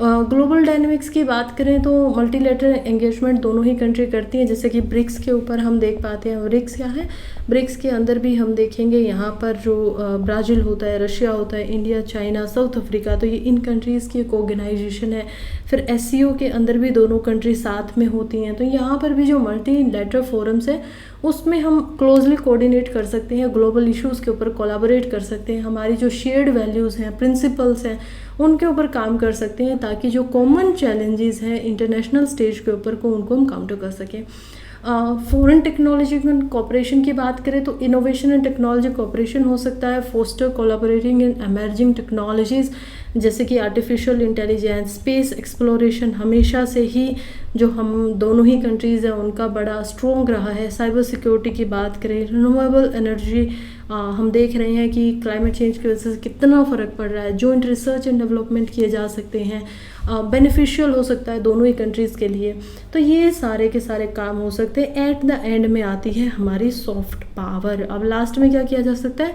ग्लोबल डायनेमिक्स की बात करें तो मल्टीलेटरल एंगेजमेंट दोनों ही कंट्री करती हैं, जैसे कि ब्रिक्स के ऊपर हम देख पाते हैं। ब्रिक्स क्या है, ब्रिक्स के अंदर भी हम देखेंगे यहाँ पर जो ब्राज़ील होता है, रशिया होता है, इंडिया, चाइना, साउथ अफ्रीका, तो ये इन कंट्रीज़ की एक ऑर्गेनाइजेशन है। फिर SCO के अंदर भी दोनों कंट्री साथ में होती हैं। तो यहाँ पर भी जो मल्टीलेटरल फोरम्स है उसमें हम क्लोजली कोऑर्डिनेट कर सकते हैं, ग्लोबल इश्यूज़ के ऊपर कोलैबोरेट कर सकते हैं, हमारी जो शेयर्ड वैल्यूज़ हैं, प्रिंसिपल्स हैं, उनके ऊपर काम कर सकते हैं, ताकि जो कॉमन चैलेंजेस हैं इंटरनेशनल स्टेज के ऊपर को उनको हम काउंटर कर सकें। फॉरेन टेक्नोलॉजी कॉपरेशन की बात करें तो इनोवेशन एंड टेक्नोलॉजी कॉपरेशन हो सकता है, फोस्टर कोलैबोरेटिंग इन एमर्जिंग टेक्नोलॉजीज़, जैसे कि आर्टिफिशियल इंटेलिजेंस, स्पेस एक्सप्लोरेशन हमेशा से ही जो हम दोनों ही कंट्रीज़ हैं उनका बड़ा स्ट्रॉन्ग रहा है। साइबर सिक्योरिटी की बात करें, रिन्यूएबल एनर्जी, हम देख रहे हैं कि क्लाइमेट चेंज की वजह से कितना फ़र्क पड़ रहा है, जॉइंट रिसर्च एंड डेवलपमेंट किए जा सकते हैं। बेनिफिशियल हो सकता है दोनों ही कंट्रीज़ के लिए। तो ये सारे के सारे काम हो सकते हैं। एट द एंड में आती है हमारी सॉफ्ट पावर। अब लास्ट में क्या किया जा सकता है,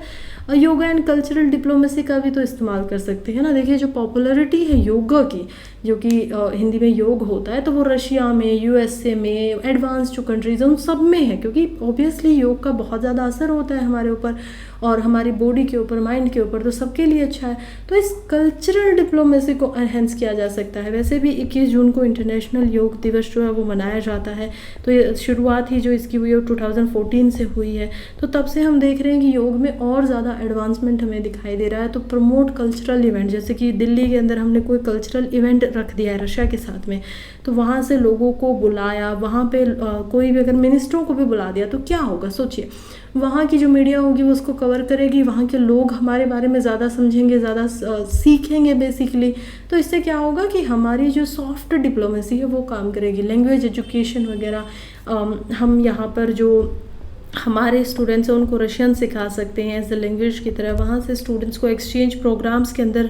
योगा एंड कल्चरल डिप्लोमेसी का भी तो इस्तेमाल कर सकते हैं ना। देखिए जो पॉपुलैरिटी है योगा की, जो कि हिंदी में योग होता है, तो वो रशिया में, यूएसए में, एडवांस जो कंट्रीज़ हैं उन सब में है, क्योंकि ऑब्वियसली योग का बहुत ज़्यादा असर होता है हमारे ऊपर और हमारी बॉडी के ऊपर, माइंड के ऊपर, तो सबके लिए अच्छा है। तो इस कल्चरल डिप्लोमेसी को एनहेंस किया जा सकता है। वैसे भी 21 जून को इंटरनेशनल योग दिवस जो है वो मनाया जाता है। तो ये शुरुआत ही जो इसकी हुई है 2014 से हुई है। तो तब से हम देख रहे हैं कि योग में और ज़्यादा एडवांसमेंट हमें दिखाई दे रहा है। तो प्रमोट कल्चरल इवेंट, जैसे कि दिल्ली के अंदर हमने कोई कल्चरल इवेंट रख दिया है रशिया के साथ में, तो वहाँ से लोगों को बुलाया, वहाँ पे कोई भी अगर मिनिस्टरों को भी बुला दिया तो क्या होगा सोचिए। वहाँ की जो मीडिया होगी वो उसको कवर करेगी, वहाँ के लोग हमारे बारे में ज़्यादा समझेंगे, ज़्यादा सीखेंगे बेसिकली। तो इससे क्या होगा कि हमारी जो सॉफ्ट डिप्लोमेसी है वो काम करेगी। लैंग्वेज एजुकेशन वगैरह हम यहाँ पर जो हमारे स्टूडेंट्स हैं उनको रशियन सिखा सकते हैं एज अ लैंग्वेज की तरह। वहाँ से स्टूडेंट्स को एक्सचेंज प्रोग्राम्स के अंदर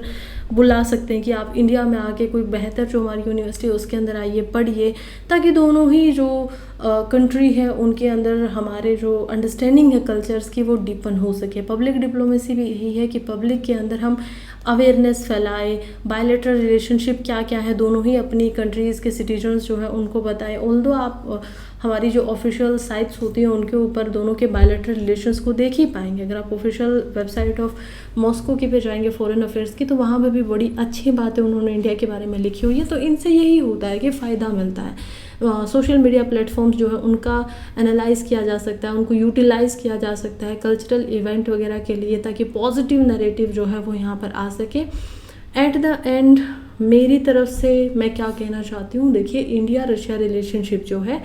बुला सकते हैं कि आप इंडिया में आके कोई बेहतर जो हमारी यूनिवर्सिटी है उसके अंदर आइए, पढ़िए, ताकि दोनों ही जो कंट्री है उनके अंदर हमारे जो अंडरस्टैंडिंग है कल्चर्स की वो डीपन हो सके। पब्लिक डिप्लोमेसी भी यही है कि पब्लिक के अंदर हम अवेयरनेस फैलाए, बायलैटरल रिलेशनशिप क्या क्या है, दोनों ही अपनी कंट्रीज़ के सिटीजन्स जो है उनको बताएं। ऑल्दो आप हमारी जो ऑफिशियल साइट्स होती हैं उनके ऊपर दोनों के बायलैटरल रिलेशंस को देख ही पाएंगे। अगर आप ऑफिशियल वेबसाइट ऑफ मॉस्को की पे जाएंगे फॉरेन अफेयर्स की, तो वहाँ पर भी बड़ी अच्छी बातें उन्होंने इंडिया के बारे में लिखी हुई है। तो इनसे यही होता है कि फ़ायदा मिलता है। सोशल मीडिया प्लेटफॉर्म्स जो है उनका एनालाइज किया जा सकता है, उनको यूटिलाइज किया जा सकता है कल्चरल इवेंट वगैरह के लिए, ताकि पॉजिटिव नैरेटिव जो है वो यहाँ पर आ सके। एट द एंड मेरी तरफ से मैं क्या कहना चाहती हूँ, देखिए इंडिया रशिया रिलेशनशिप जो है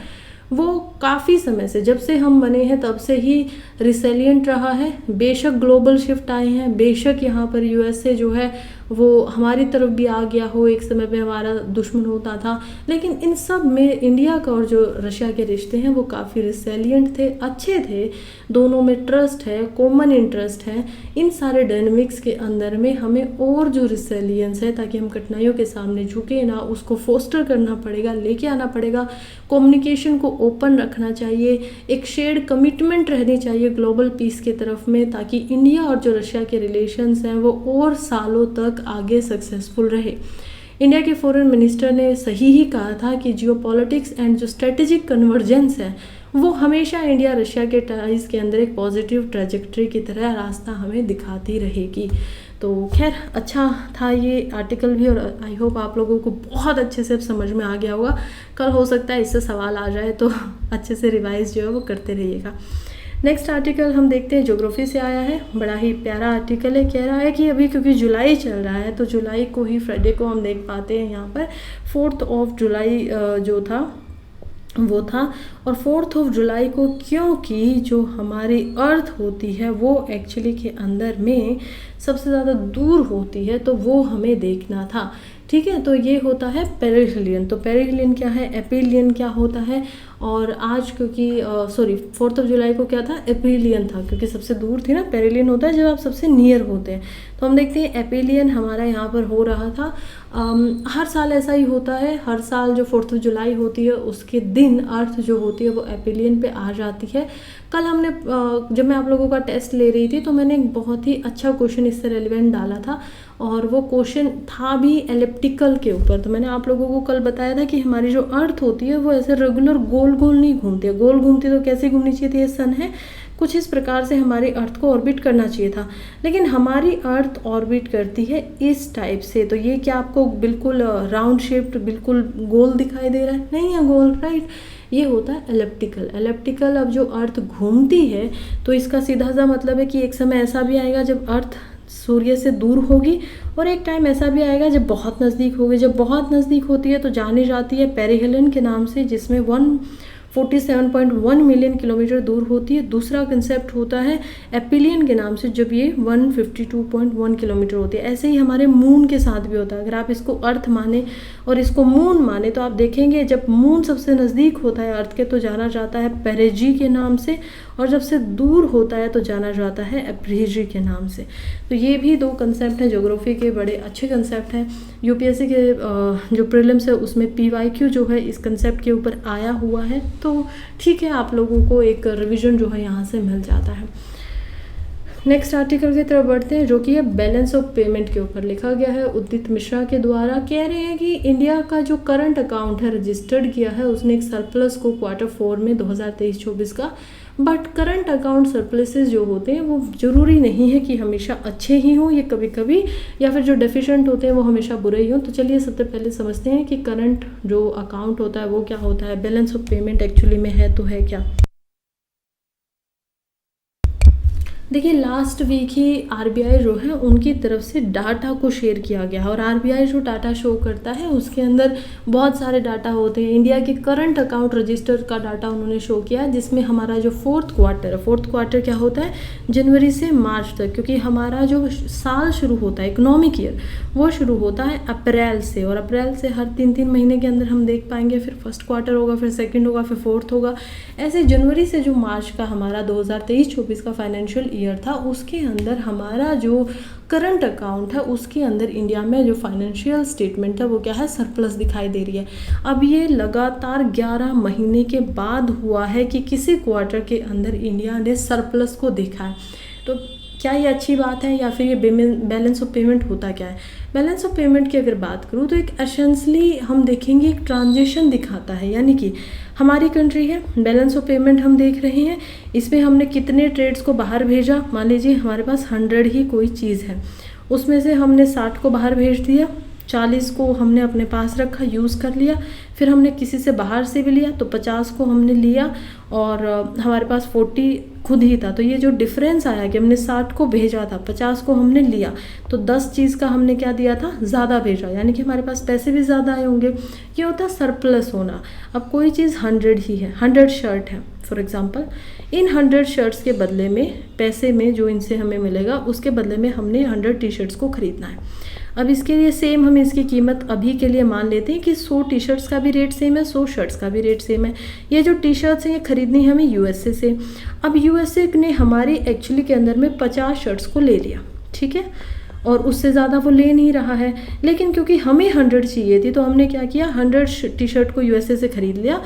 वो काफ़ी समय से, जब से हम बने हैं तब से ही रिसेलिएंट रहा है। बेशक ग्लोबल शिफ्ट आए हैं, बेशक यहाँ पर यूएसए जो है वो हमारी तरफ भी आ गया हो, एक समय पे हमारा दुश्मन होता था, लेकिन इन सब में इंडिया का और जो रशिया के रिश्ते हैं वो काफ़ी रिसेलिएंट थे, अच्छे थे। दोनों में ट्रस्ट है, कॉमन इंटरेस्ट है। इन सारे डायनेमिक्स के अंदर में हमें और जो रिसेलियंस है, ताकि हम कठिनाइयों के सामने झुके ना, उसको फोस्टर करना पड़ेगा, लेके आना पड़ेगा। कम्युनिकेशन को ओपन रखना चाहिए, एक शेयर्ड कमिटमेंट रहनी चाहिए ग्लोबल पीस की तरफ में, ताकि इंडिया और जो रशिया के रिलेशंस हैं वो और सालों तक आगे सक्सेसफुल रहे। इंडिया के फॉरेन मिनिस्टर ने सही ही कहा था कि जियोपॉलिटिक्स एंड जो स्ट्रेटेजिक कन्वर्जेंस है वो हमेशा इंडिया रशिया के टाइज के अंदर एक पॉजिटिव ट्रैजेक्टरी की तरह रास्ता हमें दिखाती रहेगी। तो खैर अच्छा था ये आर्टिकल भी, और आई होप आप लोगों को बहुत अच्छे से अब समझ में आ गया होगा। कल हो सकता है इससे सवाल आ जाए, तो अच्छे से रिवाइज जो है वो करते रहिएगा। नेक्स्ट आर्टिकल हम देखते हैं, ज्योग्राफी से आया है। बड़ा ही प्यारा आर्टिकल है। कह रहा है कि अभी क्योंकि जुलाई चल रहा है तो जुलाई को ही, फ्राइडे को हम देख पाते हैं यहाँ पर 4 जुलाई जो था वो था। और 4 जुलाई को, क्योंकि जो हमारी अर्थ होती है वो एक्चुअली के अंदर में सबसे ज़्यादा दूर होती है, तो वो हमें देखना था। ठीक है, तो ये होता है पेरिहेलियन। तो पेरिहेलियन क्या है, एपिलियन क्या होता है। और आज क्योंकि 4 जुलाई को क्या था, एपिलियन था, क्योंकि सबसे दूर थी ना। पेरिलियन होता है जब आप सबसे नियर होते हैं। तो हम देखते हैं एपिलियन हमारा यहाँ पर हो रहा था। हर साल ऐसा ही होता है, हर साल जो 4 जुलाई होती है उसके दिन अर्थ जो होती है वो एपिलियन पे आ जाती है। कल हमने जब मैं आप लोगों का टेस्ट ले रही थी तो मैंने एक बहुत ही अच्छा क्वेश्चन इससे रेलिवेंट डाला था, और वो क्वेश्चन था भी एलिप्टिकल के ऊपर। तो मैंने आप लोगों को कल बताया था कि हमारी जो अर्थ होती है वो ऐसे रेगुलर गोल गोल नहीं घूमती है। गोल घूमती तो कैसे घूमनी चाहिए थी, ये सन है, कुछ इस प्रकार से हमारी अर्थ को ऑर्बिट करना चाहिए था, लेकिन हमारी अर्थ ऑर्बिट करती है इस टाइप से। तो ये क्या आपको बिल्कुल राउंड शेप्ड, बिल्कुल गोल दिखाई दे रहा है? नहीं है गोल, राइट। ये होता है एलिप्टिकल। एलिप्टिकल अब जो अर्थ घूमती है तो इसका सीधा सा मतलब है कि एक समय ऐसा भी आएगा जब अर्थ सूर्य से दूर होगी, और एक टाइम ऐसा भी आएगा जब बहुत नज़दीक होगी। जब बहुत नज़दीक होती है तो जानी जाती है पेरिहेलियन के नाम से, जिसमें 147.1 मिलियन किलोमीटर दूर होती है। दूसरा कंसेप्ट होता है एपिलियन के नाम से, जब ये 152.1 किलोमीटर होती है। ऐसे ही हमारे मून के साथ भी होता है। अगर आप इसको अर्थ माने और इसको मून माने तो आप देखेंगे जब मून सबसे नज़दीक होता है अर्थ के तो जाना जाता है पेरिजी के नाम से, और जब से दूर होता है तो जाना जाता है एप्रीजी के नाम से। तो ये भी दो कंसेप्ट हैं ज्योग्राफी के, बड़े अच्छे कंसेप्ट हैं। यूपीएससी के जो प्रीलिम्स है उसमें पीवाईक्यू जो है इस कंसेप्ट के ऊपर आया हुआ है, तो ठीक है, आप लोगों को एक रिवीजन जो है यहाँ से मिल जाता है। नेक्स्ट आर्टिकल की तरफ बढ़ते हैं, जो कि है बैलेंस ऑफ पेमेंट के ऊपर लिखा गया है उदित मिश्रा के द्वारा। कह रहे हैं कि इंडिया का जो करंट अकाउंट है रजिस्टर्ड किया है उसने एक सरप्लस को Q4 में 2023-24 का, बट करंट अकाउंट सरप्लसेस जो होते हैं वो ज़रूरी नहीं है कि हमेशा अच्छे ही हों, ये कभी कभी या फिर जो डेफिशिएंट होते हैं वो हमेशा बुरे ही हों। तो चलिए सबसे पहले समझते हैं कि करंट जो अकाउंट होता है वो क्या होता है, बैलेंस ऑफ पेमेंट एक्चुअली में है तो है क्या। देखिए लास्ट वीक ही आरबीआई जो है उनकी तरफ से डाटा को शेयर किया गया है, और आरबीआई जो डाटा शो करता है उसके अंदर बहुत सारे डाटा होते हैं। इंडिया के करंट अकाउंट रजिस्टर का डाटा उन्होंने शो किया, जिसमें हमारा जो फोर्थ क्वार्टर क्या होता है, जनवरी से मार्च तक, क्योंकि हमारा जो साल शुरू होता है इकोनॉमिक ईयर वो शुरू होता है अप्रैल से, और अप्रैल से हर 3-3 महीने के अंदर हम देख पाएंगे फिर फर्स्ट क्वार्टर होगा, फिर सेकेंड होगा, फिर फोर्थ होगा। ऐसे जनवरी से जो मार्च का हमारा 2023-24 का फाइनेंशियल ईयर था उसके अंदर हमारा जो करंट अकाउंट है उसके अंदर इंडिया में जो फाइनेंशियल स्टेटमेंट है वो क्या है, सरप्लस दिखाई दे रही है। अब ये लगातार 11 महीने के बाद हुआ है कि किसी क्वार्टर के अंदर इंडिया ने सरप्लस को देखा है। तो क्या ये अच्छी बात है या फिर ये बैलेंस ऑफ पेमेंट होता क्या है। बैलेंस ऑफ पेमेंट की अगर बात करूँ तो एक एसेंशली हम देखेंगे एक ट्रांजिशन दिखाता है, यानी कि हमारी कंट्री है, बैलेंस ऑफ पेमेंट हम देख रहे हैं, इसमें हमने कितने ट्रेड्स को बाहर भेजा। मान लीजिए हमारे पास 100 ही कोई चीज़ है, उसमें से हमने 60 को बाहर भेज दिया, 40 को हमने अपने पास रखा, यूज़ कर लिया, फिर हमने किसी से बाहर से भी लिया तो 50 को हमने लिया, और हमारे पास 40 खुद ही था। तो ये जो डिफरेंस आया कि हमने 60 को भेजा था, 50 को हमने लिया, तो 10 चीज़ का हमने क्या दिया था, ज़्यादा भेजा, यानी कि हमारे पास पैसे भी ज़्यादा आए होंगे। ये होता है सरप्लस होना। अब कोई चीज़ 100 ही है, 100 शर्ट है फॉर एग्जांपल, इन 100 शर्ट्स के बदले में पैसे में जो इनसे हमें मिलेगा उसके बदले में हमने 100 टी शर्ट्स को ख़रीदना है। अब इसके लिए सेम हम इसकी कीमत अभी के लिए मान लेते हैं कि 100 टी शर्ट्स का भी रेट सेम है, 100 शर्ट्स का भी रेट सेम है। ये जो टी शर्ट्स हैं ये खरीदनी है हमें यूएसए से। अब यूएसए ने हमारी एक्चुअली के अंदर में 50 शर्ट्स को ले लिया, ठीक है, और उससे ज़्यादा वो ले नहीं रहा है, लेकिन क्योंकि हमें 100 चाहिए थी तो हमने क्या किया, 100 टी शर्ट को यूएसए से ख़रीद लिया।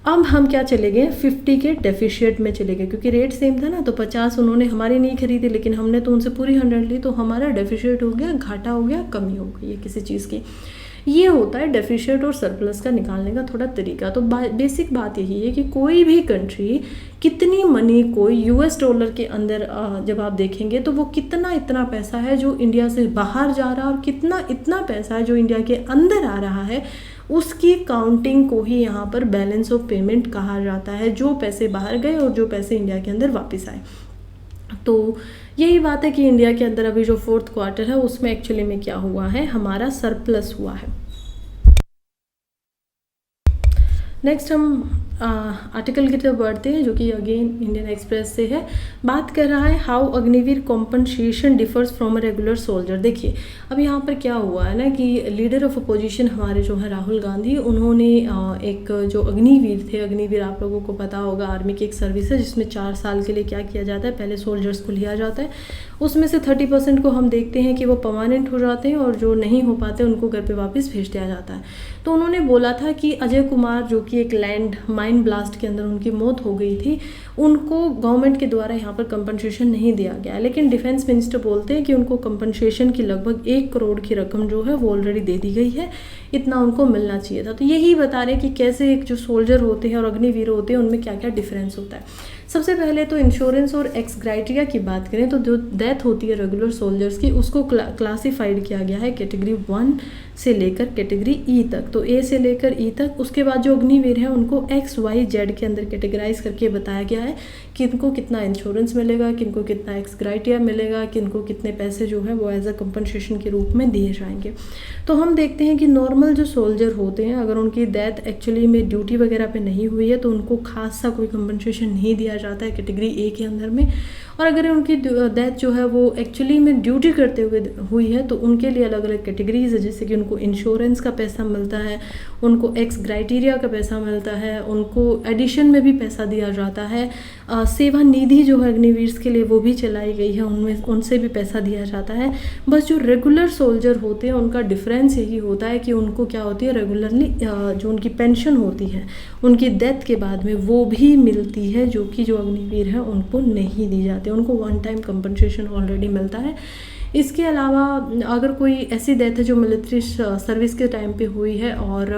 अब हम क्या चले गए, 50 के डेफिशिएट में चले गए, क्योंकि रेट सेम था ना, तो 50 उन्होंने हमारी नहीं खरीदी लेकिन हमने तो उनसे पूरी 100 ली, तो हमारा डेफिशिएट हो गया, घाटा हो गया, कमी हो गई है किसी चीज़ की। ये होता है डेफिशिएट और सरप्लस का निकालने का थोड़ा तरीका। तो बेसिक बात यही है कि कोई भी कंट्री कितनी मनी को यूएस डॉलर के अंदर जब आप देखेंगे तो वो इतना पैसा है जो इंडिया से बाहर जा रहा है, और इतना पैसा है जो इंडिया के अंदर आ रहा है, उसकी काउंटिंग को ही यहाँ पर बैलेंस ऑफ पेमेंट कहा जाता है, जो पैसे बाहर गए और जो पैसे इंडिया के अंदर वापस आए। तो यही बात है कि इंडिया के अंदर अभी जो फोर्थ क्वार्टर है उसमें एक्चुअली में क्या हुआ है, हमारा सरप्लस हुआ है। नेक्स्ट हम आर्टिकल की तरफ बढ़ते हैं, जो कि अगेन इंडियन एक्सप्रेस से है। बात कर रहा है how Agniveer compensation differs from a regular soldier. देखिए अब यहाँ पर क्या हुआ है ना कि लीडर ऑफ अपोजिशन हमारे जो है राहुल गांधी, उन्होंने एक जो अग्निवीर थे, अग्निवीर आप लोगों को पता होगा आर्मी की एक सर्विस है जिसमें 4 साल के लिए क्या किया जाता है, पहले सोल्जर्स को लिया जाता है, उसमें से 30% को हम देखते हैं कि वो परमानेंट हो जाते हैं, और जो नहीं हो पाते उनको घर पर वापस भेज दिया जाता है। तो उन्होंने बोला था कि अजय कुमार जो कि एक लैंड माइन ब्लास्ट के अंदर उनकी मौत हो गई थी, उनको गवर्नमेंट के द्वारा यहाँ पर कंपनसेशन नहीं दिया गया, लेकिन डिफेंस मिनिस्टर बोलते हैं कि उनको कंपनसेशन की लगभग 1 करोड़ की रकम जो है वो ऑलरेडी दे दी गई है, इतना उनको मिलना चाहिए था। तो यही बता रहे हैं कि कैसे एक जो सोल्जर होते हैं और अग्निवीर होते हैं उनमें क्या क्या डिफरेंस होता है। सबसे पहले तो इंश्योरेंस और एक्स ग्राइटेरिया की बात करें तो जो डेथ होती है रेगुलर सोल्जर्स की, उसको क्लासिफाइड किया गया है कैटेगरी 1 से लेकर कैटेगरी ई तक, तो ए से लेकर ई तक। उसके बाद जो अग्निवीर है उनको XYZ के अंदर कैटेगराइज करके बताया गया है किनको कितना इंश्योरेंस मिलेगा, किनको कितना एक्स ग्राइटेरिया मिलेगा, किनको कितने पैसे जो है वो एज अ कंपनसेशन के रूप में दिए जाएंगे। तो हम देखते हैं कि नॉर्मल जो सोल्जर होते हैं, अगर उनकी डेथ एक्चुअली में ड्यूटी वगैरह पे नहीं हुई है तो उनको खास सा कोई कंपनसेशन नहीं दिया जाता है कैटेगरी ए के अंदर में। और अगर उनकी डेथ जो है वो एक्चुअली में ड्यूटी करते हुए हुई है तो उनके लिए अलग अलग कैटेगरीज है, जैसे कि उनको इंश्योरेंस का पैसा मिलता है, उनको एक्स ग्राइटेरिया का पैसा मिलता है, उनको एडिशन में भी पैसा दिया जाता है। सेवा निधि जो है अग्निवीर के लिए वो भी चलाई गई है, उनमें उनसे भी पैसा दिया जाता है। बस जो रेगुलर सोल्जर होते हैं उनका डिफरेंस यही होता है कि उनको क्या होती है, रेगुलरली जो उनकी पेंशन होती है उनकी डेथ के बाद में वो भी मिलती है, जो कि जो अग्निवीर है उनको नहीं दी जाती, उनको वन टाइम कंपनसेशन ऑलरेडी मिलता है। इसके अलावा अगर कोई ऐसी डेथ है जो मिलिट्री सर्विस के टाइम पे हुई है और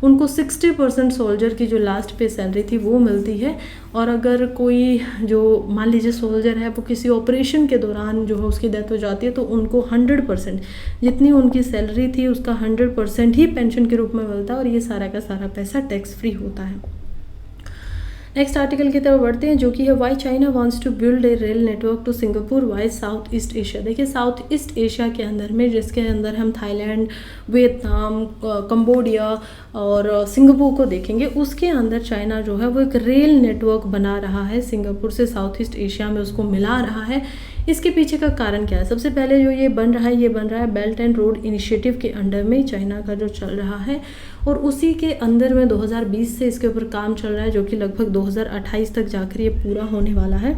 उनको 60% सोल्जर की जो लास्ट पे सैलरी थी वो मिलती है। और अगर कोई जो मान लीजिए सोल्जर है वो किसी ऑपरेशन के दौरान जो है उसकी डेथ हो जाती है तो उनको 100% जितनी उनकी सैलरी थी उसका 100% ही पेंशन के रूप में मिलता है और ये सारा का सारा पैसा टैक्स फ्री होता है। नेक्स्ट आर्टिकल की तरफ बढ़ते हैं, जो कि है why China wants to build a rail network to Singapore via South East Asia. देखिए साउथ ईस्ट एशिया के अंदर में, जिसके अंदर हम थाईलैंड, वियतनाम, कंबोडिया और सिंगापुर को देखेंगे, उसके अंदर चाइना जो है वो एक रेल नेटवर्क बना रहा है, सिंगापुर से साउथ ईस्ट एशिया में उसको मिला रहा है। इसके पीछे का कारण क्या है? सबसे पहले जो ये बन रहा है बेल्ट एंड रोड इनिशिएटिव के अंडर में चाइना का जो चल रहा है, और उसी के अंदर में 2020 से इसके ऊपर काम चल रहा है, जो कि लगभग 2028 तक जाकर ये पूरा होने वाला है।